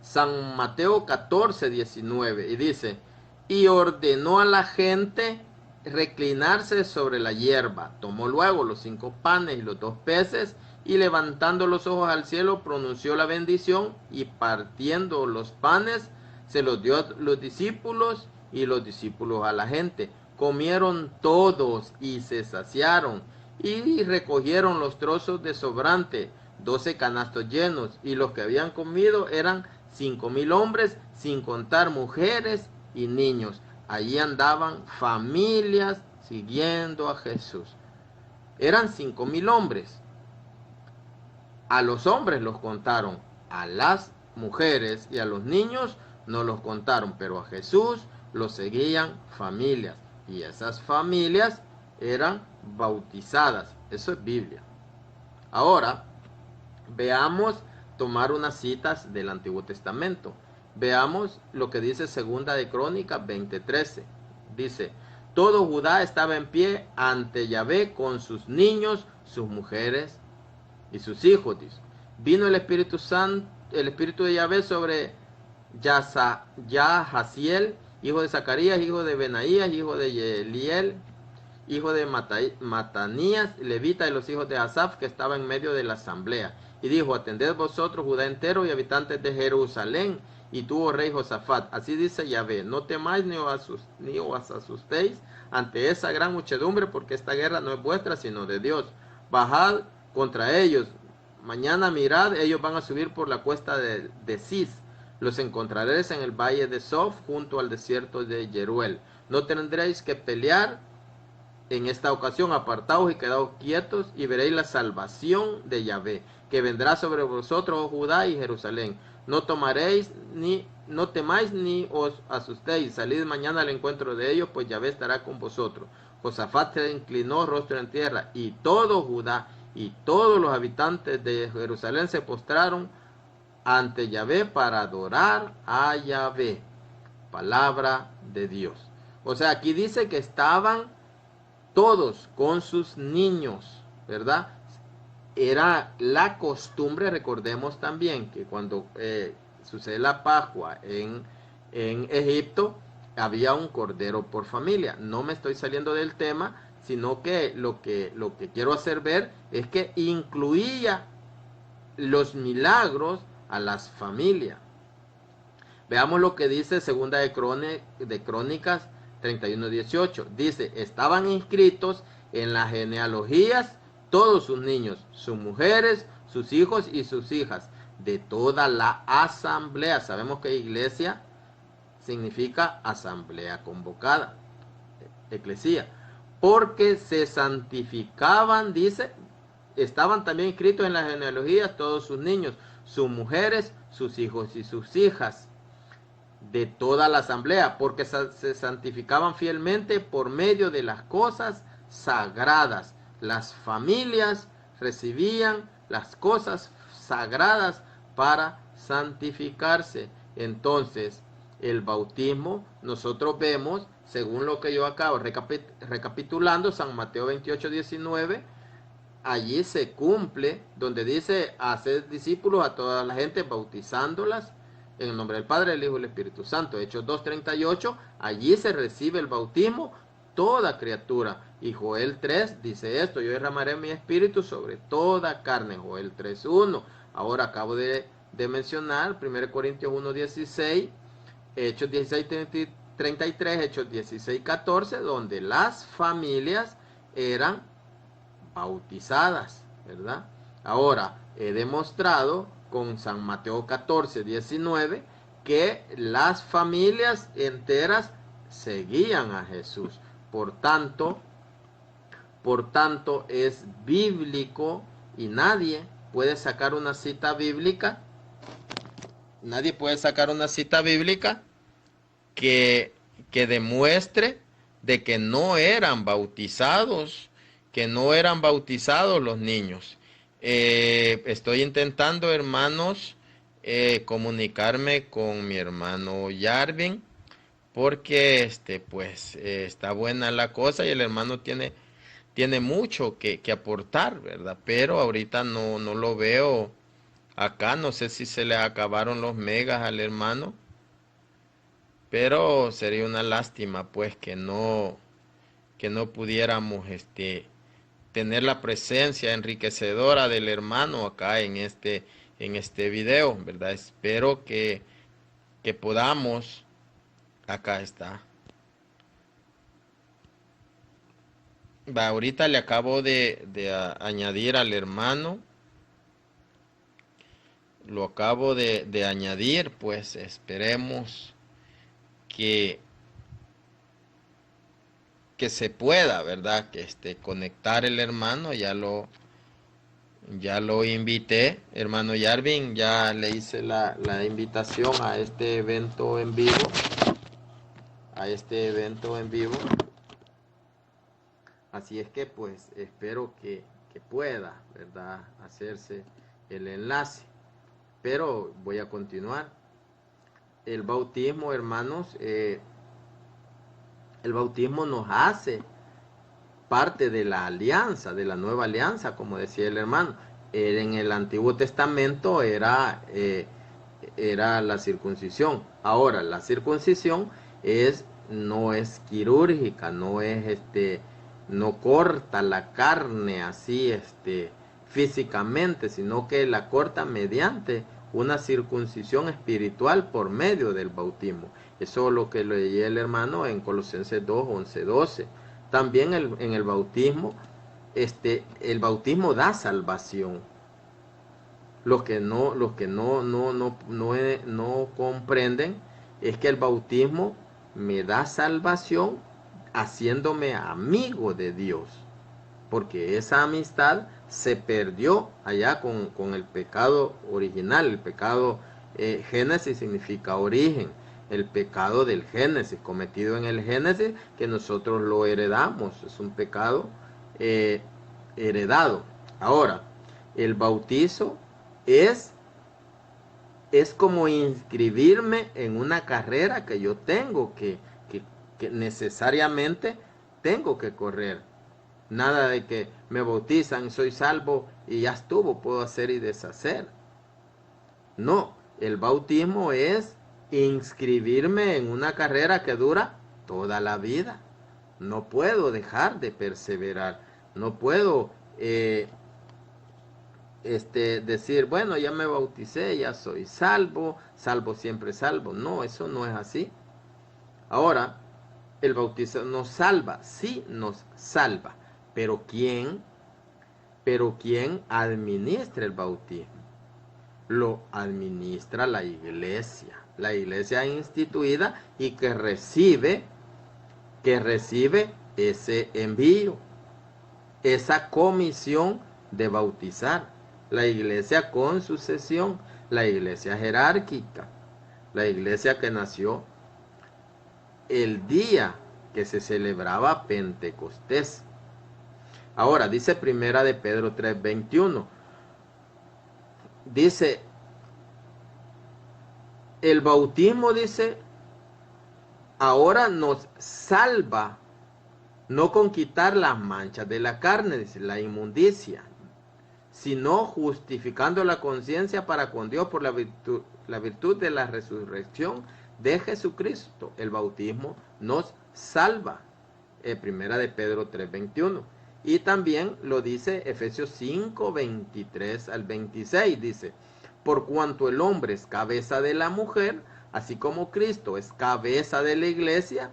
San Mateo 14, 19. Y dice, y ordenó a la gente reclinarse sobre la hierba. Tomó luego los 5 panes y los 2 peces, y levantando los ojos al cielo, pronunció la bendición, y partiendo los panes, se los dio a los discípulos, y los discípulos a la gente. Comieron todos y se saciaron, y recogieron los trozos de sobrante, 12 canastos llenos, y los que habían comido eran 5,000 hombres, sin contar mujeres y niños. Allí andaban familias siguiendo a Jesús. Eran 5,000 hombres. A los hombres los contaron, a las mujeres y a los niños no los contaron, pero a Jesús los seguían familias. Y esas familias eran bautizadas. Eso es Biblia. Ahora, veamos tomar unas citas del Antiguo Testamento. Veamos lo que dice Segunda de Crónicas 20:13. Dice, todo Judá estaba en pie ante Yahvé con sus niños, sus mujeres y sus hijos. Dice, vino el Espíritu Santo, el Espíritu de Yahvé sobre Yahaziel, hijo de Zacarías, hijo de Benaías, hijo de Yeliel, hijo de Matanías, levita, y los hijos de Asaf, que estaban en medio de la asamblea. Y dijo, atended vosotros, Judá entero y habitantes de Jerusalén, y tú, oh rey Josafat, así dice Yahvé, no temáis ni os asustéis ante esa gran muchedumbre, porque esta guerra no es vuestra, sino de Dios. Bajad contra ellos, mañana mirad, ellos van a subir por la cuesta de Cis, los encontraréis en el valle de Sof, junto al desierto de Jeruel. No tendréis que pelear en esta ocasión, apartaos y quedaos quietos, y veréis la salvación de Yahvé, que vendrá sobre vosotros, oh Judá y Jerusalén. No temáis ni os asustéis, salid mañana al encuentro de ellos, pues Yahvé estará con vosotros. Josafat se inclinó rostro en tierra, y todo Judá y todos los habitantes de Jerusalén se postraron ante Yahvé para adorar a Yahvé. Palabra de Dios. O sea, aquí dice que estaban todos con sus niños, ¿verdad? Era la costumbre, recordemos también que cuando sucede la Pascua en Egipto, había un cordero por familia. No me estoy saliendo del tema, sino que lo que quiero hacer ver es que incluía los milagros a las familias. Veamos lo que dice Segunda de Crónicas 31:18. Dice, estaban inscritos en las genealogías todos sus niños, sus mujeres, sus hijos y sus hijas, de toda la asamblea. Sabemos que iglesia significa asamblea convocada, eclesía, porque se santificaban, dice, estaban también inscritos en las genealogías todos sus niños, sus mujeres, sus hijos y sus hijas, de toda la asamblea, porque se santificaban fielmente por medio de las cosas sagradas. Las familias recibían las cosas sagradas para santificarse. Entonces, el bautismo, nosotros vemos, según lo que yo acabo recapitulando, San Mateo 28:19, allí se cumple, donde dice, hacer discípulos a toda la gente, bautizándolas en el nombre del Padre, del Hijo y del Espíritu Santo. Hechos 2:38, allí se recibe el bautismo toda criatura. Y Joel 3 dice esto, yo derramaré mi espíritu sobre toda carne. Joel 3:1. Ahora acabo de mencionar 1 Corintios 1:16, Hechos 16:33, Hechos 16:14, donde las familias eran bautizadas, ¿verdad? Ahora, he demostrado con San Mateo 14:19 que las familias enteras seguían a Jesús. Por tanto, es bíblico y nadie puede sacar una cita bíblica. Nadie puede sacar una cita bíblica que demuestre de que no eran bautizados, los niños. Estoy intentando, hermanos, comunicarme con mi hermano Yarvin, porque pues está buena la cosa y el hermano tiene mucho que aportar, ¿verdad? Pero ahorita no lo veo acá, no sé si se le acabaron los megas al hermano, pero sería una lástima pues que no pudiéramos tener la presencia enriquecedora del hermano acá en este video, ¿verdad? Espero que podamos. Acá está. Ahorita le acabo de añadir al hermano. Lo acabo de añadir, pues esperemos que se pueda, ¿verdad? Que conectar el hermano. Ya lo invité, hermano Yarvin, ya le hice la invitación a este evento en vivo. Así es que pues espero que pueda, ¿verdad?, hacerse el enlace. Pero voy a continuar. El bautismo, hermanos, el bautismo nos hace parte de la alianza, de la nueva alianza, como decía el hermano. En el Antiguo Testamento era la circuncisión. Ahora, la circuncisión no es quirúrgica, no es no corta la carne así físicamente, sino que la corta mediante una circuncisión espiritual por medio del bautismo. Eso es lo que leí el hermano en Colosenses 2:11-12. También en el bautismo, el bautismo da salvación. Los que no comprenden es que el bautismo me da salvación haciéndome amigo de Dios, porque esa amistad se perdió allá con el pecado original. El pecado Génesis significa origen, el pecado del Génesis, cometido en el Génesis, que nosotros lo heredamos, es un pecado heredado. Ahora, el bautizo es como inscribirme en una carrera que yo tengo que necesariamente tengo que correr. Nada de que me bautizan, soy salvo y ya estuvo, puedo hacer y deshacer. No, el bautismo es inscribirme en una carrera que dura toda la vida. No puedo dejar de perseverar. No puedo decir, bueno, ya me bauticé, ya soy salvo, siempre salvo. No, eso no es así. Ahora, el bautizo nos salva, sí nos salva, pero ¿quién administra el bautismo? Lo administra la iglesia instituida y que recibe ese envío, esa comisión de bautizar. La iglesia con sucesión, la iglesia jerárquica, la iglesia que nació el día que se celebraba Pentecostés. Ahora, dice Primera de Pedro 3:21. Dice, el bautismo, dice, ahora nos salva, no con quitar las manchas de la carne, dice, la inmundicia sino justificando la conciencia para con Dios por la virtud de la resurrección de Jesucristo. El bautismo nos salva. Primera de Pedro 3:21. Y también lo dice Efesios 5:23 al 26. Dice, por cuanto el hombre es cabeza de la mujer, así como Cristo es cabeza de la iglesia,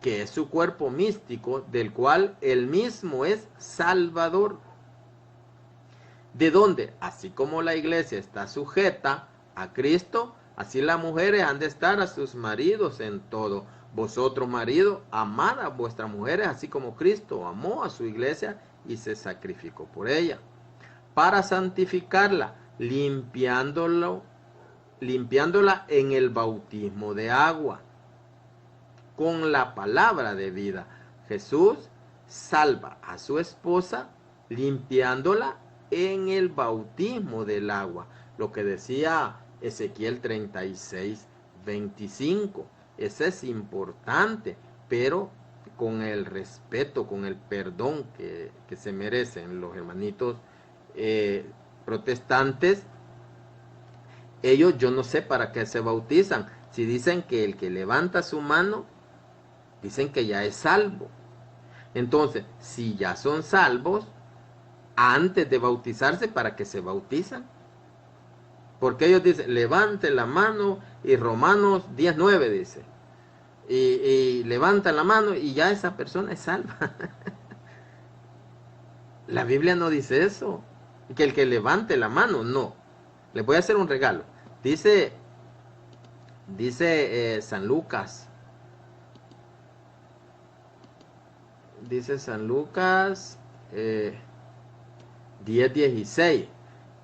que es su cuerpo místico, del cual él mismo es Salvador. De donde, así como la iglesia está sujeta a Cristo, así las mujeres han de estar a sus maridos en todo. Vosotros, maridos, amad a vuestras mujeres, así como Cristo amó a su iglesia y se sacrificó por ella, para santificarla, limpiándola en el bautismo de agua, con la palabra de vida. Jesús salva a su esposa, limpiándola en el bautismo del agua, lo que decía Ezequiel 36:25. Ese es importante, pero con el respeto, con el perdón que se merecen los hermanitos protestantes. Ellos, yo no sé para qué se bautizan. Si dicen que el que levanta su mano, dicen que ya es salvo. Entonces, si ya son salvos, antes de bautizarse, ¿para qué se bautizan? Porque ellos dicen, levante la mano, y Romanos 10:9 dice, y levantan la mano y ya esa persona es salva. La Biblia no dice eso, que el que levante la mano, no. Les voy a hacer un regalo. Dice San Lucas, dice San Lucas 10:16,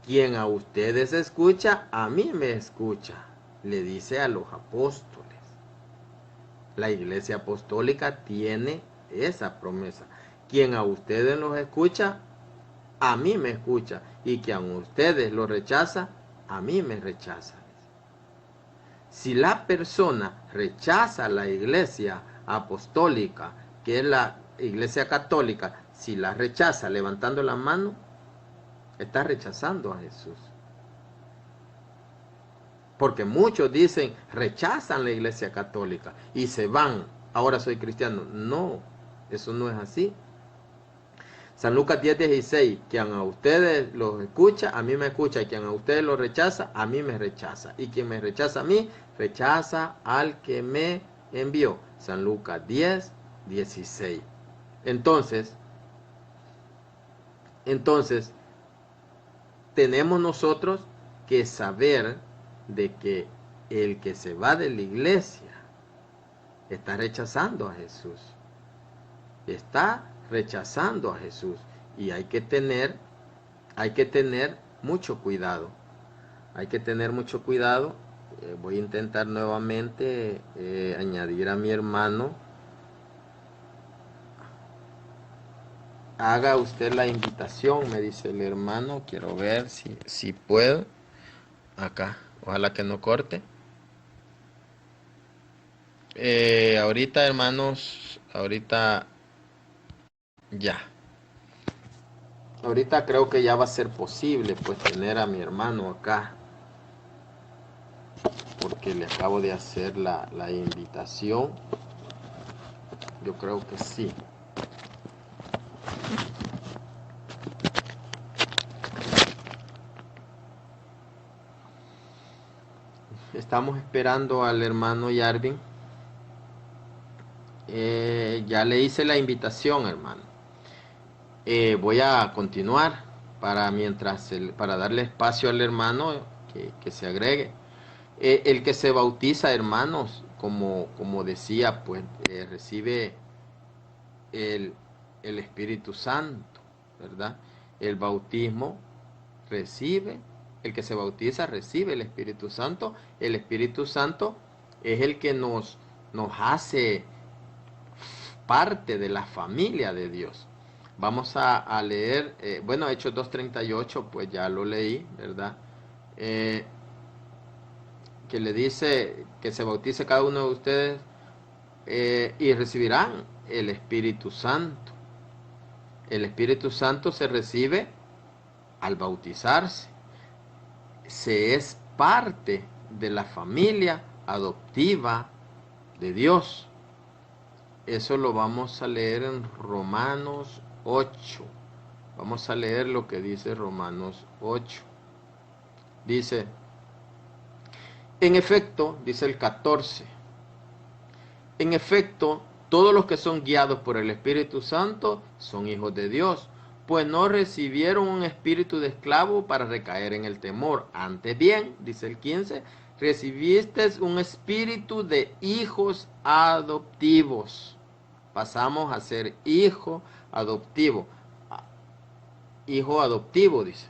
quien a ustedes escucha, a mí me escucha, le dice a los apóstoles. La iglesia apostólica tiene esa promesa. Quien a ustedes los escucha, a mí me escucha, y quien a ustedes lo rechaza, a mí me rechaza. Si la persona rechaza la iglesia apostólica, que es la iglesia católica, si la rechaza levantando la mano, está rechazando a Jesús. Porque muchos dicen, rechazan la iglesia católica y se van, ahora soy cristiano. No, eso no es así. San Lucas 10:16, quien a ustedes los escucha, a mí me escucha, y quien a ustedes los rechaza, a mí me rechaza. Y quien me rechaza a mí, rechaza al que me envió. San Lucas 10:16. Entonces, tenemos nosotros que saber de que el que se va de la iglesia está rechazando a Jesús. Está rechazando a Jesús. Y hay que tener mucho cuidado. Hay que tener mucho cuidado. Voy a intentar nuevamente añadir a mi hermano. Haga usted la invitación, me dice el hermano. Quiero ver si puedo. Acá, ojalá que no corte. Ahorita, hermanos, ahorita ya. Ahorita creo que ya va a ser posible pues tener a mi hermano acá. Porque le acabo de hacer la invitación. Yo creo que sí. Estamos esperando al hermano Yarvin. Ya le hice la invitación, hermano. Voy a continuar para darle espacio al hermano que se agregue. El que se bautiza, hermanos, como decía, pues recibe el Espíritu Santo, ¿verdad? El bautismo el que se bautiza recibe el Espíritu Santo. El Espíritu Santo es el que nos hace parte de la familia de Dios. Vamos a leer, Hechos 2:38, pues ya lo leí, ¿verdad? Que le dice que se bautice cada uno de ustedes y recibirán el Espíritu Santo. El Espíritu Santo se recibe al bautizarse, se es parte de la familia adoptiva de Dios. Eso lo vamos a leer en Romanos 8. Vamos a leer lo que dice Romanos 8. Dice, en efecto, dice el 14, en efecto, todos los que son guiados por el Espíritu Santo son hijos de Dios, pues no recibieron un espíritu de esclavo para recaer en el temor. Antes bien, dice el 15, recibisteis un espíritu de hijos adoptivos. Pasamos a ser hijo adoptivo. Hijo adoptivo, dice,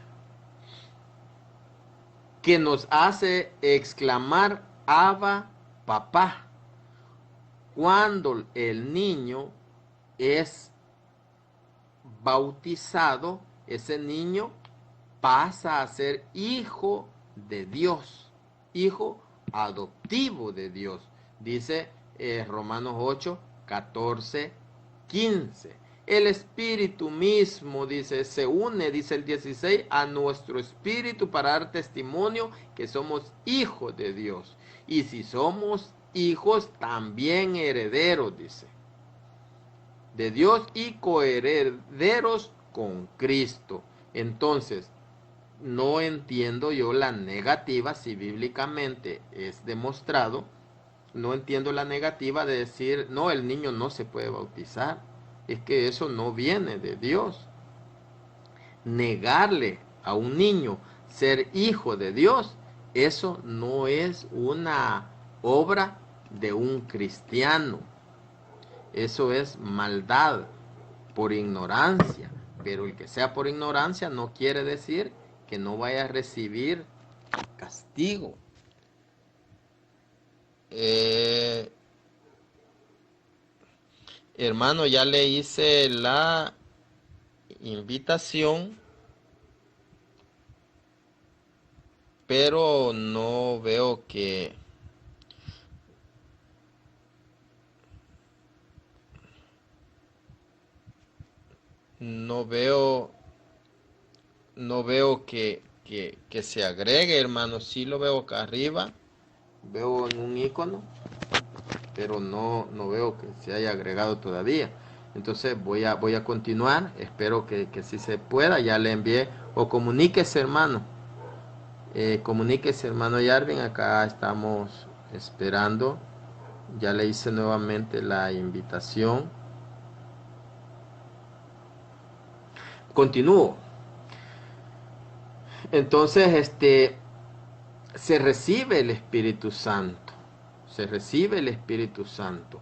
que nos hace exclamar, Abba, papá. Cuando el niño es bautizado, ese niño pasa a ser hijo de Dios, hijo adoptivo de Dios. Dice Romanos 8, 14, 15. El espíritu mismo, dice, se une, dice el 16, a nuestro espíritu para dar testimonio que somos hijos de Dios. Y si somos hijos, también herederos, dice, de Dios y coherederos con Cristo. Entonces, no entiendo yo la negativa, si bíblicamente es demostrado, no entiendo la negativa de decir, no, el niño no se puede bautizar. Es que eso no viene de Dios. Negarle a un niño ser hijo de Dios, eso no es una obra de un cristiano. Eso es maldad por ignorancia. Pero el que sea por ignorancia no quiere decir que no vaya a recibir castigo. Hermano, ya le hice la invitación, pero no veo que... No veo que se agregue, hermano. Sí lo veo acá arriba. Veo en un icono, pero no veo que se haya agregado todavía. Entonces voy a continuar. Espero que sí se pueda. Ya le envié. O comuníquese, hermano. Comuníquese, hermano Yarvin. Acá estamos esperando. Ya le hice nuevamente la invitación. Continúo. Entonces, se recibe el Espíritu Santo. Se recibe el Espíritu Santo.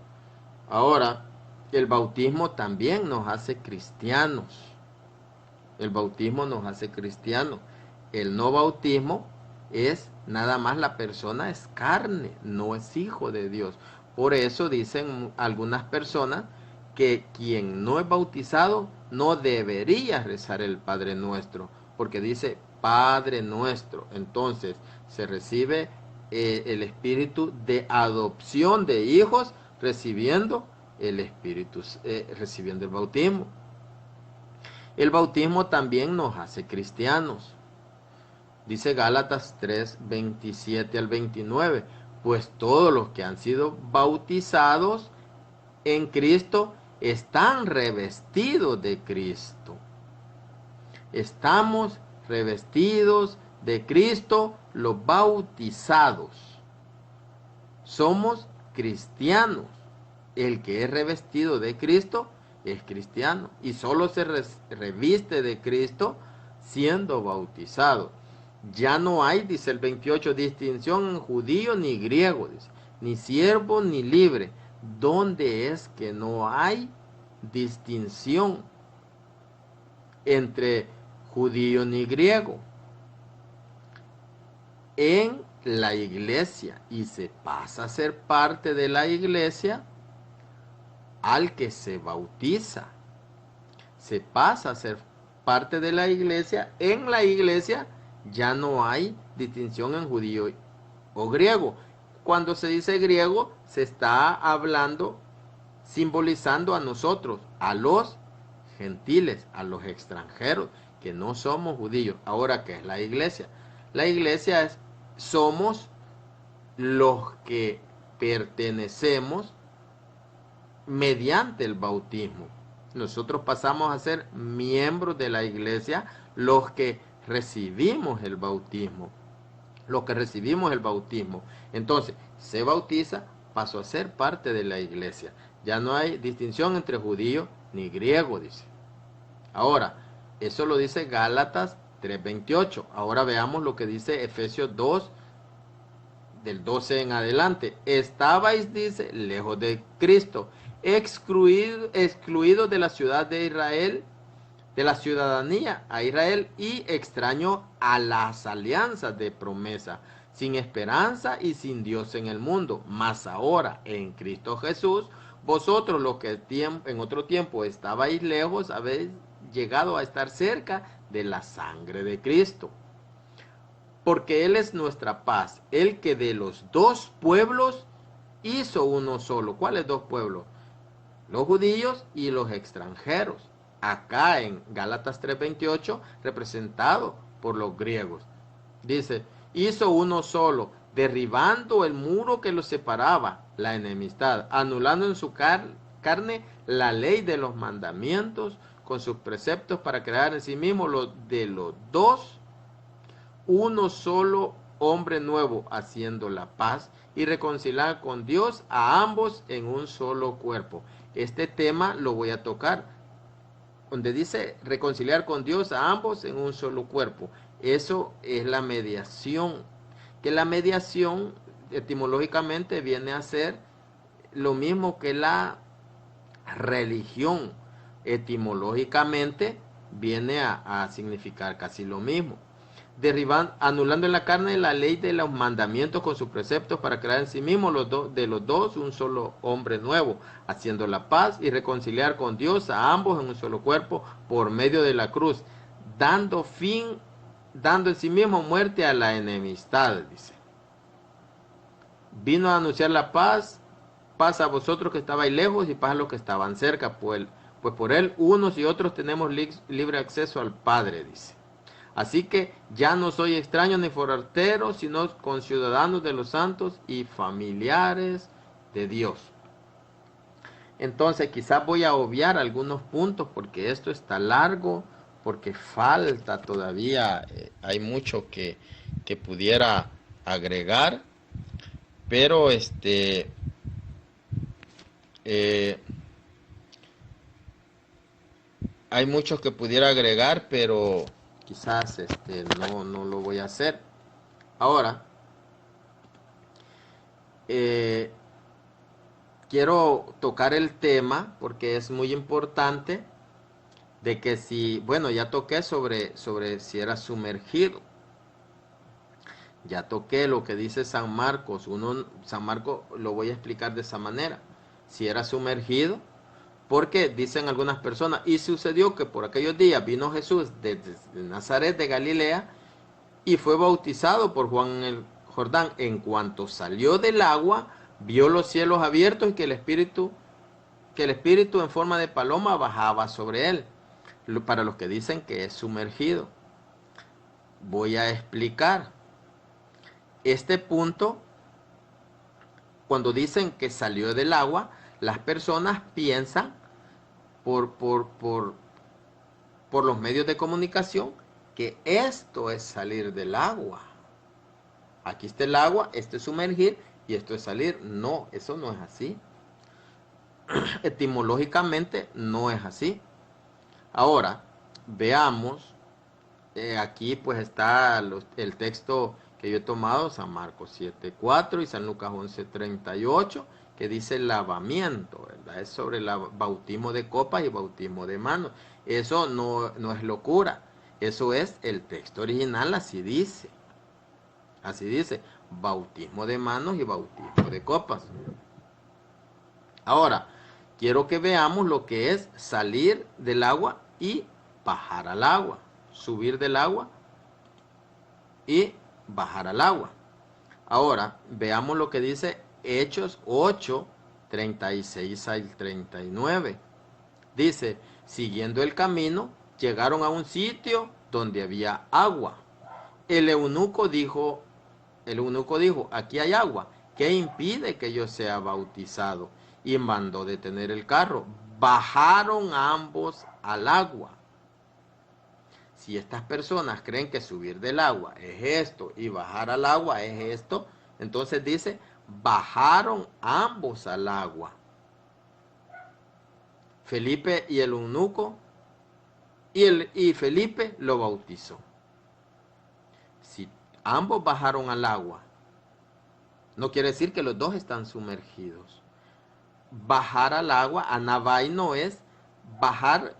Ahora, el bautismo también nos hace cristianos. El bautismo nos hace cristianos. El no bautismo es nada más la persona es carne, no es hijo de Dios. Por eso dicen algunas personas que quien no es bautizado no debería rezar el Padre Nuestro, porque dice Padre Nuestro. Entonces se recibe el espíritu de adopción de hijos recibiendo el espíritu, recibiendo el bautismo. El bautismo también nos hace cristianos. Dice Gálatas 3, 27 al 29, pues todos los que han sido bautizados en Cristo están revestidos de Cristo. Estamos revestidos de Cristo los bautizados. Somos cristianos. El que es revestido de Cristo es cristiano. Y solo se reviste de Cristo siendo bautizado. Ya no hay, dice el 28, distinción en judío ni griego, dice, ni siervo ni libre. ¿Dónde es que no hay distinción entre judío ni griego? En la iglesia, y se pasa a ser parte de la iglesia al que se bautiza. Se pasa a ser parte de la iglesia. En la iglesia ya no hay distinción en judío o griego. Cuando se dice griego, se está hablando, simbolizando a nosotros, a los gentiles, a los extranjeros, que no somos judíos. Ahora, ¿qué es la iglesia? La iglesia somos los que pertenecemos mediante el bautismo. Nosotros pasamos a ser miembros de la iglesia, los que recibimos el bautismo. Los que recibimos el bautismo. Entonces, se bautiza, pasó a ser parte de la iglesia. Ya no hay distinción entre judío ni griego, dice. Ahora, eso lo dice Gálatas 3:28. Ahora veamos lo que dice Efesios 2, del 12 en adelante. Estabais, dice, lejos de Cristo, excluidos de la ciudad de Israel, de la ciudadanía a Israel, y extraño a las alianzas de promesa, sin esperanza y sin Dios en el mundo. Mas ahora, en Cristo Jesús, vosotros los que en otro tiempo estabais lejos, habéis llegado a estar cerca de la sangre de Cristo. Porque Él es nuestra paz, el que de los dos pueblos hizo uno solo. ¿Cuáles dos pueblos? Los judíos y los extranjeros. Acá en Gálatas 3:28, representado por los griegos. Dice, hizo uno solo, derribando el muro que los separaba, la enemistad, anulando en su carne la ley de los mandamientos, con sus preceptos, para crear en sí mismo de los dos uno solo hombre nuevo, haciendo la paz y reconciliar con Dios a ambos en un solo cuerpo. Este tema lo voy a tocar, donde dice reconciliar con Dios a ambos en un solo cuerpo. Eso es la mediación, que la mediación etimológicamente viene a ser lo mismo que la religión. Etimológicamente viene a significar casi lo mismo. Anulando en la carne la ley de los mandamientos con sus preceptos, para crear en sí mismo de los dos un solo hombre nuevo, haciendo la paz y reconciliar con Dios a ambos en un solo cuerpo por medio de la cruz, dando en sí mismo muerte a la enemistad, dice. Vino a anunciar la paz a vosotros que estabais lejos y paz a los que estaban cerca, pues por él unos y otros tenemos libre acceso al Padre, dice. Así que ya no soy extraño ni forastero, sino conciudadanos de los santos y familiares de Dios. Entonces quizás voy a obviar algunos puntos porque esto está largo, porque falta todavía, hay mucho que pudiera agregar, pero hay mucho que pudiera agregar, pero quizás no lo voy a hacer. Ahora, quiero tocar el tema porque es muy importante de que ya toqué sobre si era sumergido. Ya toqué lo que dice San Marcos. San Marcos lo voy a explicar de esa manera. Si era sumergido, porque dicen algunas personas, y sucedió que por aquellos días vino Jesús desde Nazaret de Galilea y fue bautizado por Juan en el Jordán. En cuanto salió del agua, vio los cielos abiertos y que el Espíritu en forma de paloma bajaba sobre él. Para los que dicen que es sumergido, voy a explicar este punto. Cuando dicen que salió del agua, las personas piensan por los medios de comunicación que esto es salir del agua. Aquí está el agua, esto es sumergir y esto es salir. No, eso no es así. Etimológicamente no es así. Ahora, veamos, aquí pues está el texto que yo he tomado, San Marcos 7:4 y San Lucas 11:38, que dice lavamiento, ¿verdad? Es sobre el bautismo de copas y bautismo de manos. Eso no es locura, eso es el texto original, así dice, bautismo de manos y bautismo de copas. Ahora, quiero que veamos lo que es salir del agua y bajar al agua, subir del agua y bajar al agua. Ahora, veamos lo que dice Hechos 8:36 al 39. Dice, siguiendo el camino, llegaron a un sitio donde había agua. El eunuco dijo, aquí hay agua, ¿qué impide que yo sea bautizado? Y mandó detener el carro. Bajaron ambos al agua. Si estas personas creen que subir del agua es esto y bajar al agua es esto, entonces dice, bajaron ambos al agua. Felipe y el eunuco, y Felipe lo bautizó. Si ambos bajaron al agua, no quiere decir que los dos están sumergidos. Bajar al agua, anavai, no es bajar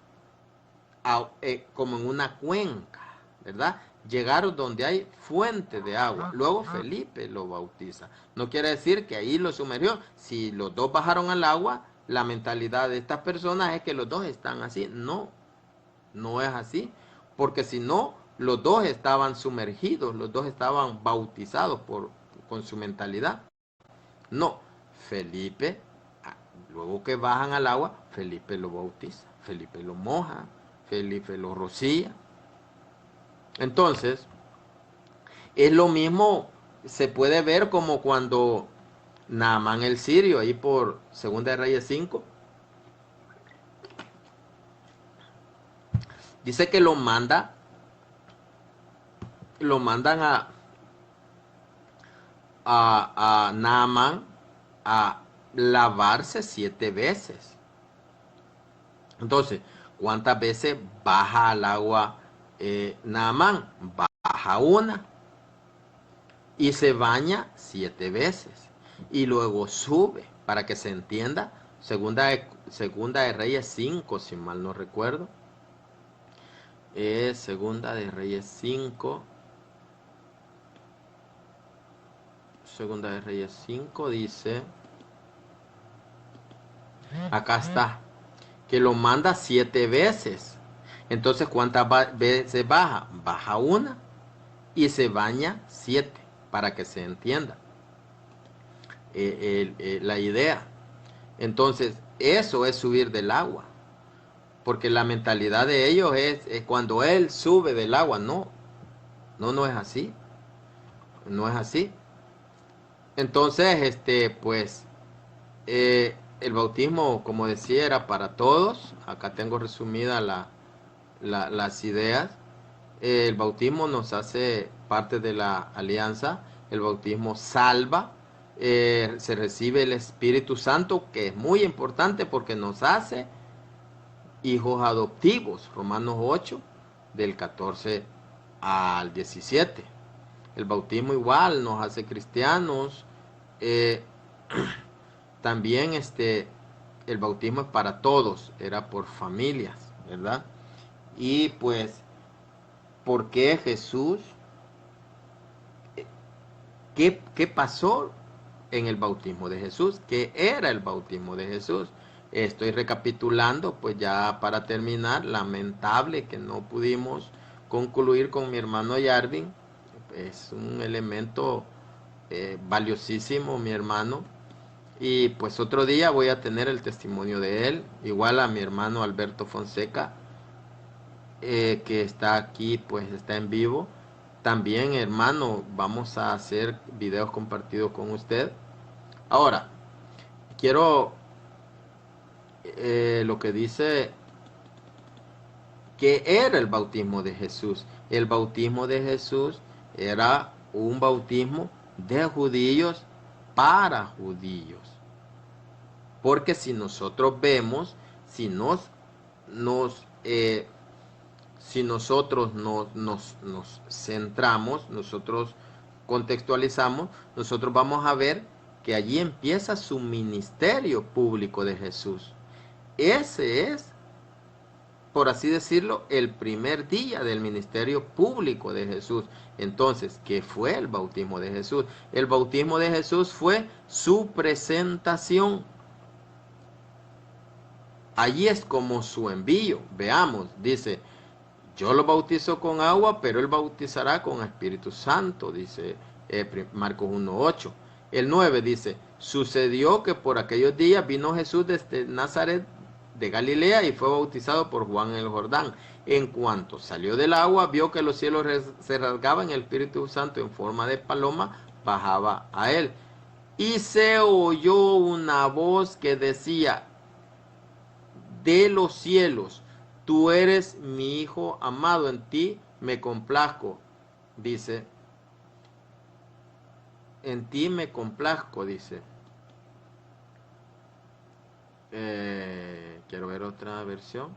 como en una cuenca, ¿verdad? Llegaron donde hay fuente de agua. Luego Felipe lo bautiza. No quiere decir que ahí lo sumergió. Si los dos bajaron al agua, la mentalidad de estas personas es que los dos están así. No, no es así. Porque si no, los dos estaban sumergidos, los dos estaban bautizados con su mentalidad. No, Felipe, luego que bajan al agua, Felipe lo bautiza, Felipe lo moja, Felipe lo rocía. Entonces, es lo mismo, se puede ver como cuando Naamán el sirio, ahí por 2 de Reyes 5, dice que lo mandan a Naamán a lavarse 7 veces. Entonces, ¿cuántas veces baja al agua Naamán? Baja una y se baña 7 veces y luego sube, para que se entienda. Segunda de Reyes 5, si mal no recuerdo. Segunda de Reyes 5. Segunda de Reyes 5 dice, acá está, que lo manda 7 veces. Entonces, ¿cuántas veces baja? Baja una y se baña 7, para que se entienda la idea. Entonces, eso es subir del agua, porque la mentalidad de ellos es cuando él sube del agua. No es así. No es así. Entonces, pues, el bautismo, como decía, era para todos. Acá tengo resumida las ideas. El bautismo nos hace parte de la alianza. El bautismo salva. Se recibe el Espíritu Santo, que es muy importante porque nos hace hijos adoptivos. Romanos 8, del 14 al 17. El bautismo igual nos hace cristianos. También el bautismo es para todos, era por familias, ¿verdad? Y pues, ¿por qué Jesús? ¿Qué pasó en el bautismo de Jesús? ¿Qué era el bautismo de Jesús? Estoy recapitulando, pues ya para terminar. Lamentable que no pudimos concluir con mi hermano Yarvin. Es un elemento valiosísimo, mi hermano. Y pues otro día voy a tener el testimonio de él. Igual a mi hermano Alberto Fonseca, que está aquí, pues está en vivo. También, hermano, vamos a hacer videos compartidos con usted. Ahora, quiero lo que dice, ¿qué era el bautismo de Jesús? El bautismo de Jesús era un bautismo de judíos para judíos. Porque si nosotros vemos, si nosotros nos centramos, nosotros contextualizamos, nosotros vamos a ver que allí empieza su ministerio público de Jesús. Ese es, por así decirlo, el primer día del ministerio público de Jesús. Entonces, ¿qué fue el bautismo de Jesús? El bautismo de Jesús fue su presentación. Allí es como su envío. Veamos, dice, yo lo bautizo con agua, pero él bautizará con Espíritu Santo, dice Marcos 1:8. El 9 dice, sucedió que por aquellos días vino Jesús desde Nazaret de Galilea y fue bautizado por Juan en el Jordán. En cuanto salió del agua, vio que los cielos se rasgaban, el Espíritu Santo en forma de paloma bajaba a él. Y se oyó una voz que decía de los cielos: tú eres mi Hijo amado, en ti me complazco. Dice, en ti me complazco, dice. Quiero ver otra versión.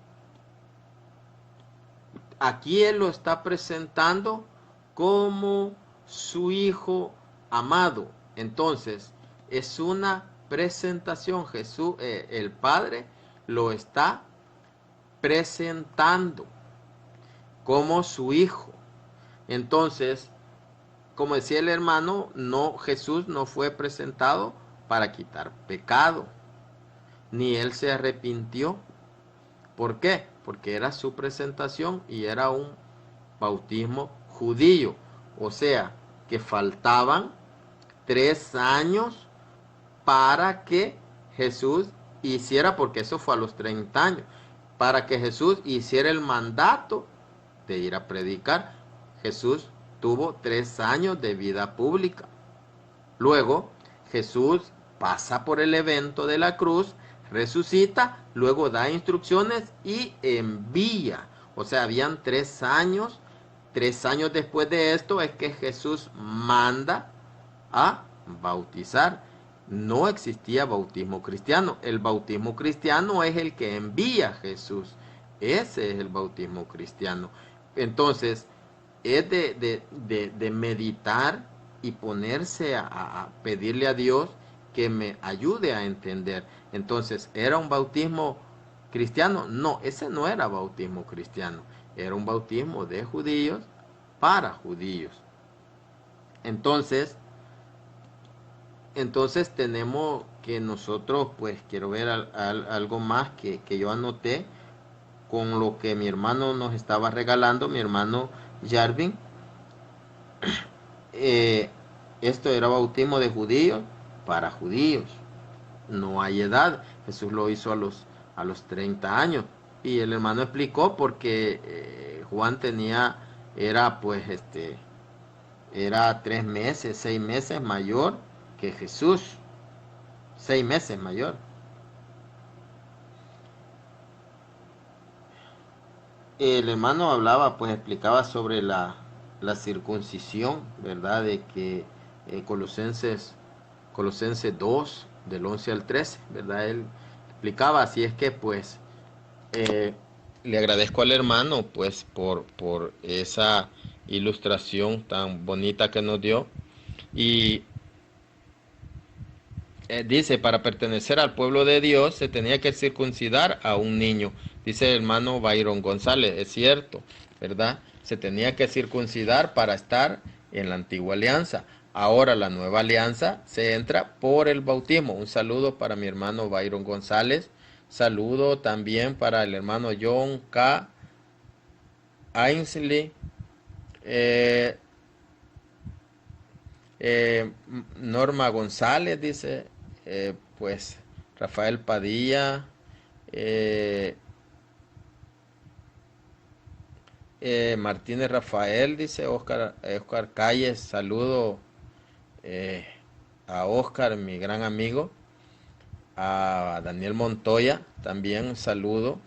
Aquí él lo está presentando como su Hijo amado. Entonces, es una presentación. Jesús, el Padre, lo está presentando como su Hijo. Entonces, como decía el hermano, no, Jesús no fue presentado para quitar pecado, ni él se arrepintió. ¿Por qué? Porque era su presentación y era un bautismo judío. O sea, que faltaban 3 años para que Jesús hiciera, porque eso fue a los 30 años, para que Jesús hiciera el mandato de ir a predicar. Jesús tuvo 3 años de vida pública. Luego, Jesús pasa por el evento de la cruz, resucita, luego da instrucciones y envía. O sea, habían 3 años. 3 años después de esto es que Jesús manda a bautizar. No existía bautismo cristiano. El bautismo cristiano es el que envía Jesús. Ese es el bautismo cristiano. Entonces, es de meditar y ponerse a pedirle a Dios que me ayude a entender. Entonces, ¿era un bautismo cristiano? No, ese no era bautismo cristiano. Era un bautismo de judíos para judíos. Entonces tenemos que nosotros, pues quiero ver algo más que yo anoté con lo que mi hermano nos estaba regalando, mi hermano Jarvin. Esto era bautismo de judíos para judíos. No hay edad. Jesús lo hizo a los 30 años. Y el hermano explicó porque Juan era 3 meses, 6 meses mayor que Jesús. 6 meses mayor. El hermano hablaba, pues explicaba sobre la circuncisión, ¿verdad? De que Colosenses 2, del 11 al 13, ¿verdad? Él explicaba, así es que pues le agradezco al hermano pues por esa ilustración tan bonita que nos dio. Y dice, para pertenecer al pueblo de Dios se tenía que circuncidar a un niño. Dice el hermano Byron González, es cierto, ¿verdad? Se tenía que circuncidar para estar en la antigua alianza. Ahora la nueva alianza se entra por el bautismo. Un saludo para mi hermano Byron González. Saludo también para el hermano John K. Ainsley. Norma González dice, pues Rafael Padilla, Martínez Rafael dice, Oscar Calles, saludo a Oscar, mi gran amigo, a Daniel Montoya, también un saludo,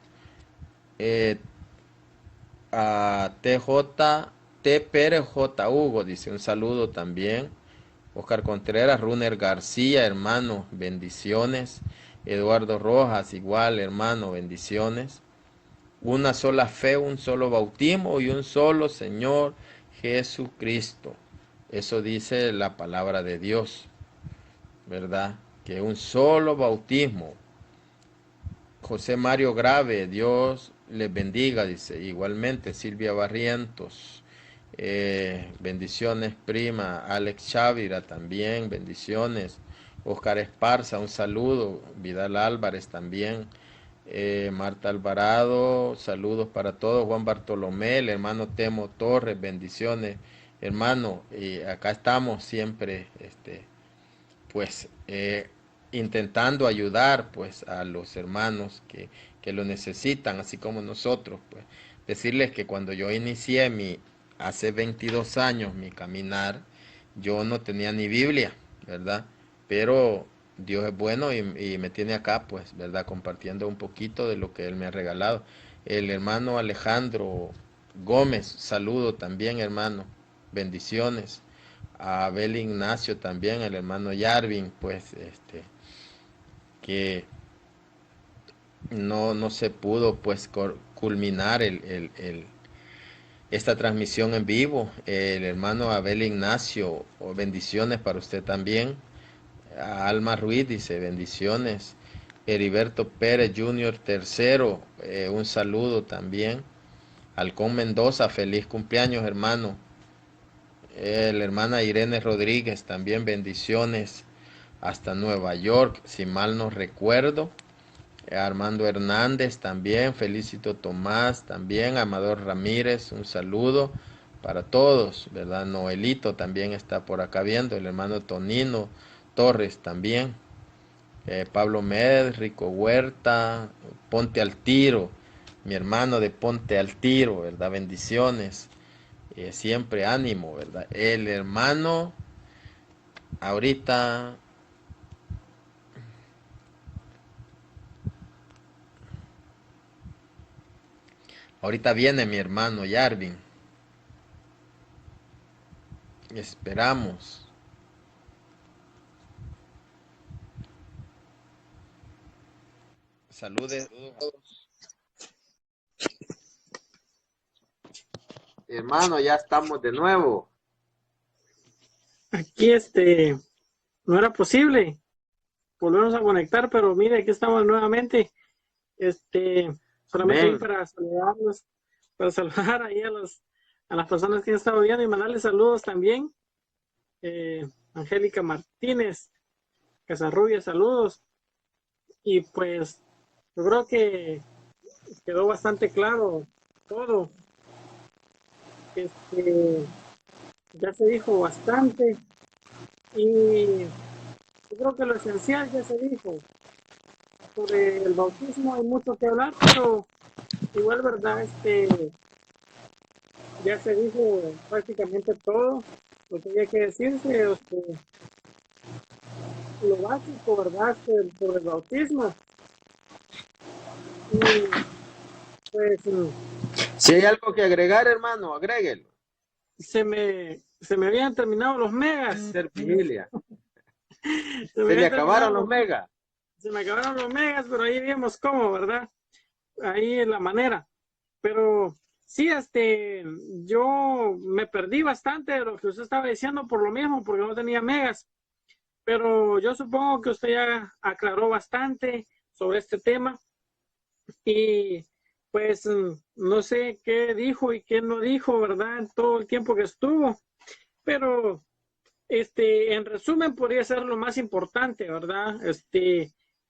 a T. Pérez J. Hugo dice, un saludo también. Oscar Contreras, Runer García, hermano, bendiciones. Eduardo Rojas, igual, hermano, bendiciones. Una sola fe, un solo bautismo y un solo Señor Jesucristo. Eso dice la palabra de Dios, ¿verdad? Que un solo bautismo. José Mario Grave, Dios les bendiga, dice. Igualmente, Silvia Barrientos. Bendiciones, prima. Alex Chávira también, bendiciones. Oscar Esparza, un saludo. Vidal Álvarez también. Marta Alvarado, saludos para todos. Juan Bartolomé, el hermano Temo Torres, bendiciones, hermano. Y acá estamos siempre, pues intentando ayudar pues a los hermanos que lo necesitan, así como nosotros, pues decirles que cuando yo inicié hace 22 años mi caminar, yo no tenía ni Biblia, ¿verdad? Pero Dios es bueno y me tiene acá, pues, ¿verdad? Compartiendo un poquito de lo que Él me ha regalado. El hermano Alejandro Gómez, saludo también, hermano, bendiciones. A Abel Ignacio también, el hermano Yarvin, pues, que no se pudo, pues, culminar esta transmisión en vivo. El hermano Abel Ignacio, bendiciones para usted también. A Alma Ruiz dice bendiciones. Heriberto Pérez Jr. tercero, un saludo también. Halcón Mendoza, feliz cumpleaños, hermano. La hermana Irene Rodríguez también bendiciones hasta Nueva York, si mal no recuerdo. Armando Hernández también, Felicito Tomás también, Amador Ramírez, un saludo para todos, ¿verdad? Noelito también está por acá viendo, el hermano Tonino Torres también, Pablo Med, Rico Huerta, Ponte al Tiro, mi hermano de Ponte al Tiro, ¿verdad? Bendiciones, siempre ánimo, ¿verdad? El hermano, ahorita viene mi hermano Yarvin. Esperamos. Saludes. Hermano, ya estamos de nuevo. Aquí no era posible volvernos a conectar, pero mire, aquí estamos nuevamente. Solamente ahí para saludarlos, para saludar ahí a las personas que han estado viendo y mandarles saludos también. Angélica Martínez, Casarrubia, saludos. Y pues yo creo que quedó bastante claro todo. Ya se dijo bastante y yo creo que lo esencial ya se dijo. Sobre el bautismo hay mucho que hablar, pero igual, ¿verdad? Ya se dijo prácticamente todo lo que había que decirse, lo básico, ¿verdad? Sobre el bautismo. Y pues si hay algo que agregar, hermano, agréguelo. se me habían terminado los megas. Ser vigilia. Se le acabaron los megas. Se me acabaron los megas, pero ahí vimos cómo, ¿verdad? Ahí es la manera. Pero sí, yo me perdí bastante de lo que usted estaba diciendo por lo mismo, porque no tenía megas. Pero yo supongo que usted ya aclaró bastante sobre este tema. Y pues no sé qué dijo y qué no dijo, ¿verdad? En todo el tiempo que estuvo. Pero en resumen podría ser lo más importante, ¿verdad?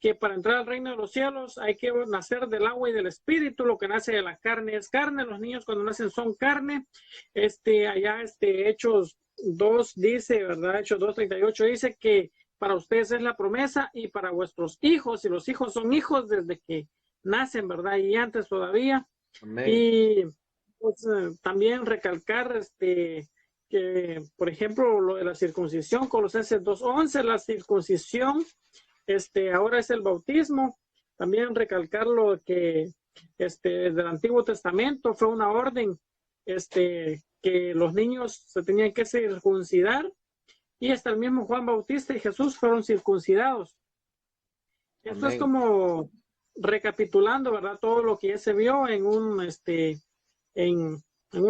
Que para entrar al reino de los cielos hay que nacer del agua y del espíritu. Lo que nace de la carne es carne. Los niños cuando nacen son carne. Allá Hechos 2 dice, ¿verdad? Hechos 2:38 dice que para ustedes es la promesa y para vuestros hijos, y los hijos son hijos desde que nacen, ¿verdad? Y antes todavía. Amén. Y pues también recalcar que, por ejemplo, lo de la circuncisión, Colosenses 2:11, la circuncisión, ahora es el bautismo. También recalcar lo que del Antiguo Testamento fue una orden, que los niños se tenían que circuncidar, y hasta el mismo Juan Bautista y Jesús fueron circuncidados. Esto es como recapitulando, ¿verdad? Todo lo que ya se vio en un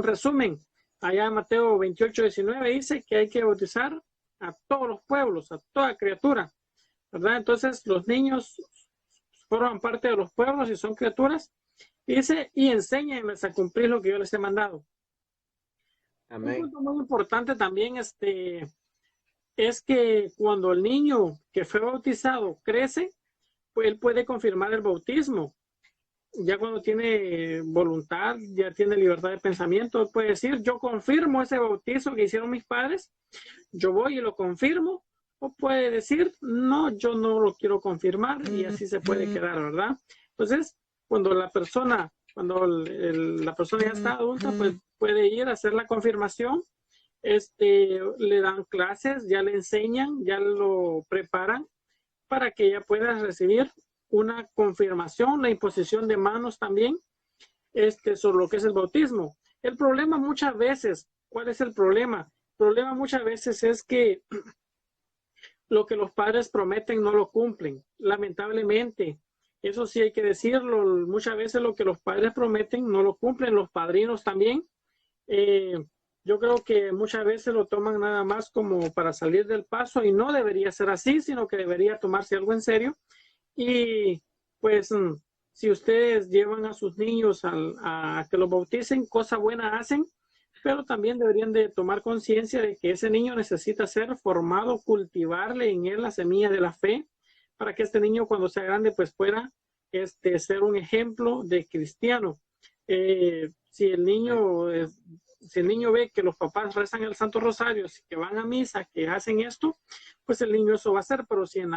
resumen. Allá en Mateo 28:19 dice que hay que bautizar a todos los pueblos, a toda criatura, ¿verdad? Entonces los niños forman parte de los pueblos y son criaturas. Dice, y enséñenles a cumplir lo que yo les he mandado. Amén. Un punto muy importante también es que cuando el niño que fue bautizado crece, pues él puede confirmar el bautismo. Ya cuando tiene voluntad, ya tiene libertad de pensamiento, puede decir, yo confirmo ese bautizo que hicieron mis padres, yo voy y lo confirmo, o puede decir, no, yo no lo quiero confirmar y así se puede quedar, ¿verdad? Entonces, cuando la persona ya está adulta, pues puede ir a hacer la confirmación, le dan clases, ya le enseñan, ya lo preparan para que ella pueda recibir una confirmación, la imposición de manos también, sobre lo que es el bautismo. El problema muchas veces, ¿cuál es el problema? El problema muchas veces es que lo que los padres prometen no lo cumplen, lamentablemente. Eso sí hay que decirlo, muchas veces lo que los padres prometen no lo cumplen, los padrinos también. Yo creo que muchas veces lo toman nada más como para salir del paso y no debería ser así, sino que debería tomarse algo en serio. Y pues si ustedes llevan a sus niños a que los bauticen, cosa buena hacen, pero también deberían de tomar conciencia de que ese niño necesita ser formado, cultivarle en él la semilla de la fe, para que este niño cuando sea grande pues pueda ser un ejemplo de cristiano. Si el niño ve que los papás rezan el Santo Rosario, que van a misa, que hacen esto, pues el niño eso va a hacer. Pero si en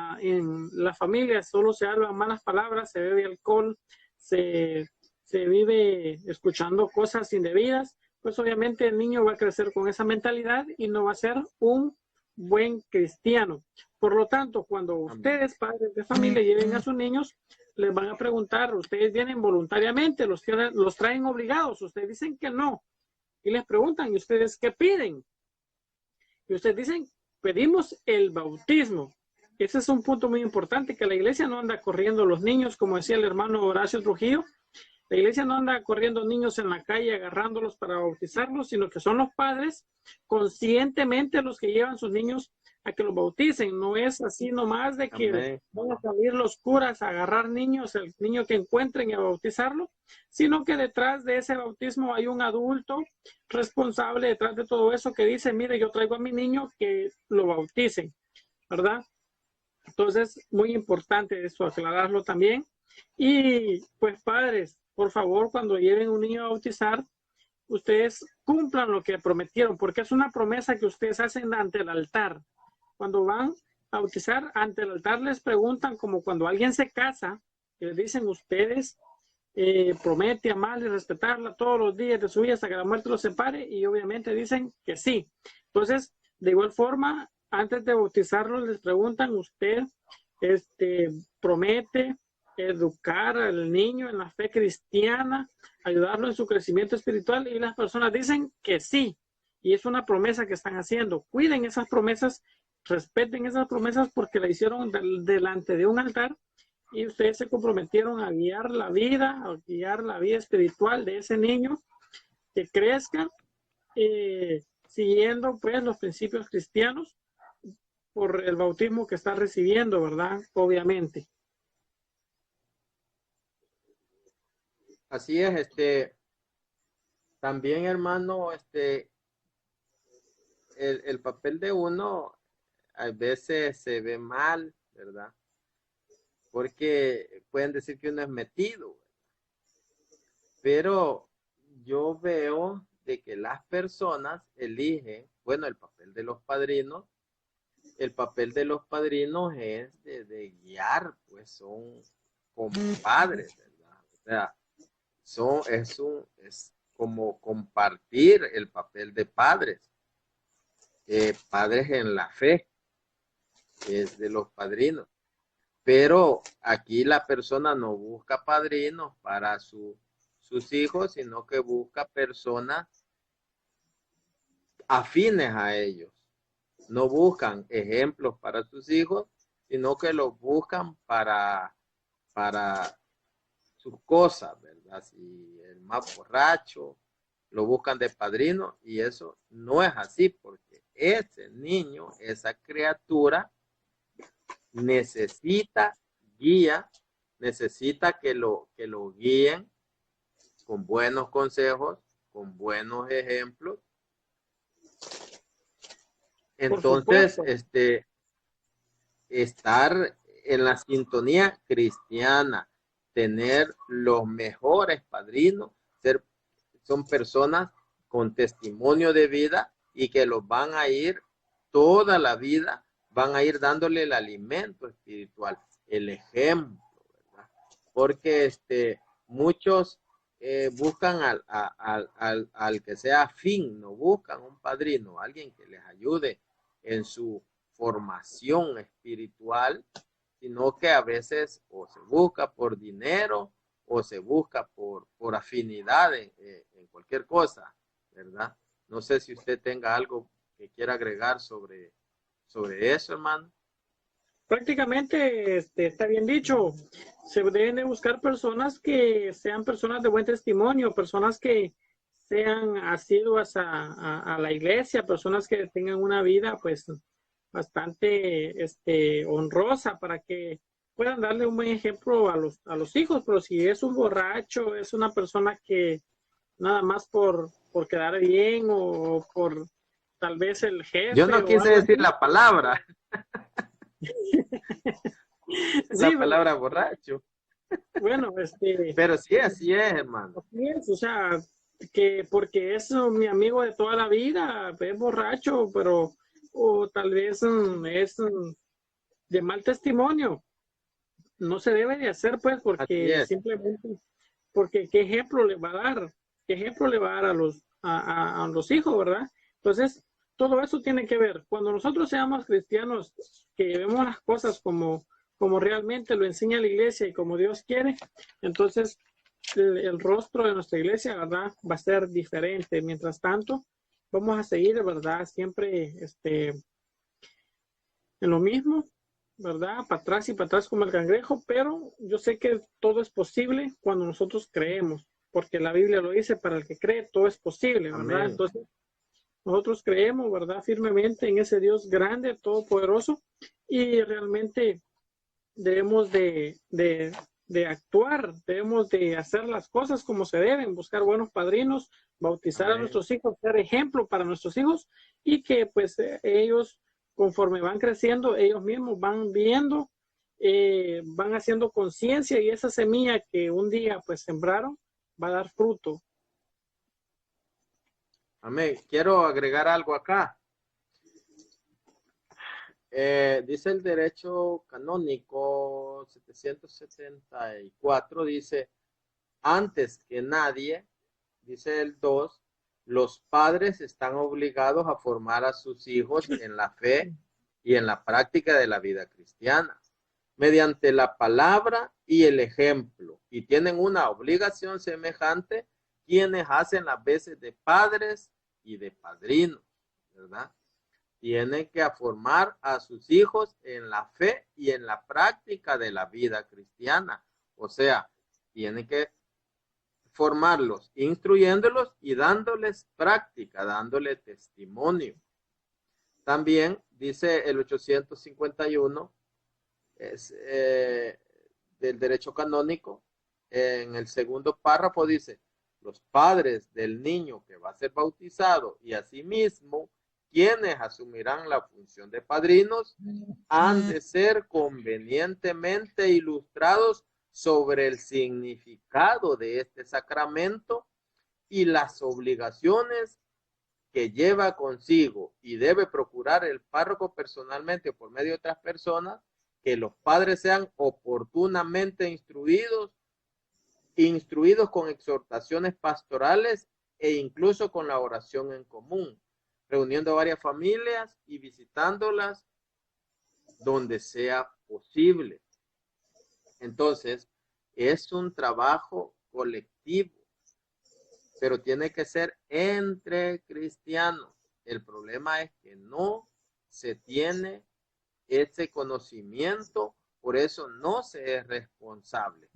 la familia solo se hablan malas palabras, se bebe alcohol, se vive escuchando cosas indebidas, pues obviamente el niño va a crecer con esa mentalidad y no va a ser un buen cristiano. Por lo tanto, cuando ustedes, padres de familia, lleven a sus niños, les van a preguntar, ustedes vienen voluntariamente, los traen obligados, ustedes dicen que no, y les preguntan, ¿y ustedes qué piden? Y ustedes dicen, pedimos el bautismo. Ese es un punto muy importante, que la iglesia no anda corriendo los niños, como decía el hermano Horacio Trujillo. La iglesia no anda corriendo niños en la calle agarrándolos para bautizarlos, sino que son los padres conscientemente los que llevan sus niños a que los bauticen. No es así nomás de que van a salir los curas a agarrar niños, el niño que encuentren y a bautizarlo, sino que detrás de ese bautismo hay un adulto responsable detrás de todo eso que dice, mire, yo traigo a mi niño que lo bauticen, ¿verdad? Entonces, muy importante eso, aclararlo también. Y pues padres, por favor, cuando lleven un niño a bautizar, ustedes cumplan lo que prometieron, porque es una promesa que ustedes hacen ante el altar. Cuando van a bautizar, ante el altar les preguntan, como cuando alguien se casa, y les dicen ustedes, promete amarla y respetarla todos los días de su vida hasta que la muerte los separe, y obviamente dicen que sí. Entonces, de igual forma, antes de bautizarlos les preguntan, usted promete educar al niño en la fe cristiana, ayudarlo en su crecimiento espiritual, y las personas dicen que sí, y es una promesa que están haciendo. Cuiden esas promesas, respeten esas promesas, porque la hicieron delante de un altar y ustedes se comprometieron a guiar la vida espiritual de ese niño, que crezca siguiendo pues los principios cristianos por el bautismo que está recibiendo, ¿verdad? Obviamente. Así es, también, hermano, el papel de uno a veces se ve mal, ¿verdad? Porque pueden decir que uno es metido, pero yo veo de que las personas eligen, bueno, el papel de los padrinos es de guiar, pues son como padres, ¿verdad? O sea, es como compartir el papel de padres, padres en la fe, es de los padrinos. Pero aquí la persona no busca padrinos para sus hijos, sino que busca personas afines a ellos. No buscan ejemplos para sus hijos, sino que los buscan para sus cosas, ¿verdad? Si el más borracho, lo buscan de padrino, y eso no es así, porque ese niño, esa criatura, necesita guía, necesita que lo guíen con buenos consejos, con buenos ejemplos. Entonces, estar en la sintonía cristiana, tener los mejores padrinos, son personas con testimonio de vida y que los van a ir toda la vida van a ir dándole el alimento espiritual, el ejemplo, ¿verdad? Porque muchos buscan al que sea afín, no buscan un padrino, alguien que les ayude en su formación espiritual, sino que a veces o se busca por dinero o se busca por afinidad en cualquier cosa, ¿verdad? No sé si usted tenga algo que quiera agregar sobre eso, hermano. Prácticamente está bien dicho. Se deben de buscar personas que sean personas de buen testimonio, personas que sean asiduas a la iglesia, personas que tengan una vida pues bastante honrosa para que puedan darle un buen ejemplo a los hijos. Pero si es un borracho, es una persona que nada más por quedar bien o por tal vez el jefe. Yo no quise decir la palabra. Sí, la palabra borracho. Bueno, pero sí, así es, hermano. Así es, o sea, que porque es mi amigo de toda la vida, es borracho, pero o tal vez es de mal testimonio. No se debe de hacer, pues, porque simplemente, porque qué ejemplo le va a dar, qué ejemplo le va a dar a los hijos, ¿verdad? Entonces, todo eso tiene que ver. Cuando nosotros seamos cristianos, que vemos las cosas como realmente lo enseña la iglesia y como Dios quiere, entonces el rostro de nuestra iglesia, ¿verdad? Va a ser diferente. Mientras tanto, vamos a seguir, ¿verdad? Siempre en lo mismo, ¿verdad? Para atrás y para atrás como el cangrejo, pero yo sé que todo es posible cuando nosotros creemos, porque la Biblia lo dice, para el que cree, todo es posible, ¿verdad? Amén. Entonces, nosotros creemos, ¿verdad? Firmemente en ese Dios grande, todopoderoso, y realmente debemos de actuar, debemos de hacer las cosas como se deben, buscar buenos padrinos, bautizar Amén. a nuestros hijos, ser ejemplo para nuestros hijos y que pues ellos conforme van creciendo, ellos mismos van viendo, van haciendo conciencia y esa semilla que un día pues sembraron va a dar fruto. Amén. Quiero agregar algo acá. Dice el derecho canónico 774, dice, antes que nadie, dice el 2, los padres están obligados a formar a sus hijos en la fe y en la práctica de la vida cristiana, mediante la palabra y el ejemplo, y tienen una obligación semejante quienes hacen las veces de padres y de padrinos, ¿verdad? Tienen que formar a sus hijos en la fe y en la práctica de la vida cristiana. O sea, tienen que formarlos, instruyéndolos y dándoles práctica, dándole testimonio. También dice el 851 del derecho canónico, en el segundo párrafo dice, los padres del niño que va a ser bautizado y asimismo quienes asumirán la función de padrinos han de ser convenientemente ilustrados sobre el significado de este sacramento y las obligaciones que lleva consigo, y debe procurar el párroco personalmente o por medio de otras personas que los padres sean oportunamente instruidos con exhortaciones pastorales e incluso con la oración en común, reuniendo varias familias y visitándolas donde sea posible. Entonces, es un trabajo colectivo, pero tiene que ser entre cristianos. El problema es que no se tiene ese conocimiento, por eso no se es responsable.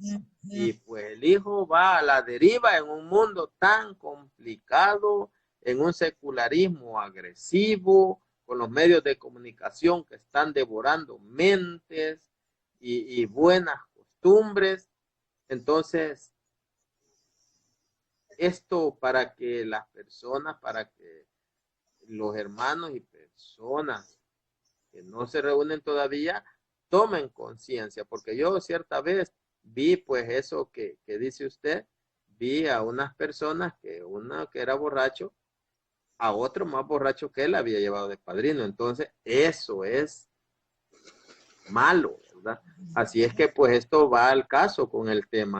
Y pues el hijo va a la deriva en un mundo tan complicado, en un secularismo agresivo, con los medios de comunicación que están devorando mentes y buenas costumbres. Entonces, esto para que las personas, para que los hermanos y personas que no se reúnen todavía tomen conciencia, porque yo cierta vez vi pues eso que dice usted, vi a unas personas que una que era borracho, a otro más borracho que él había llevado de padrino. Entonces eso es malo, ¿verdad? Así es que pues esto va al caso con el tema.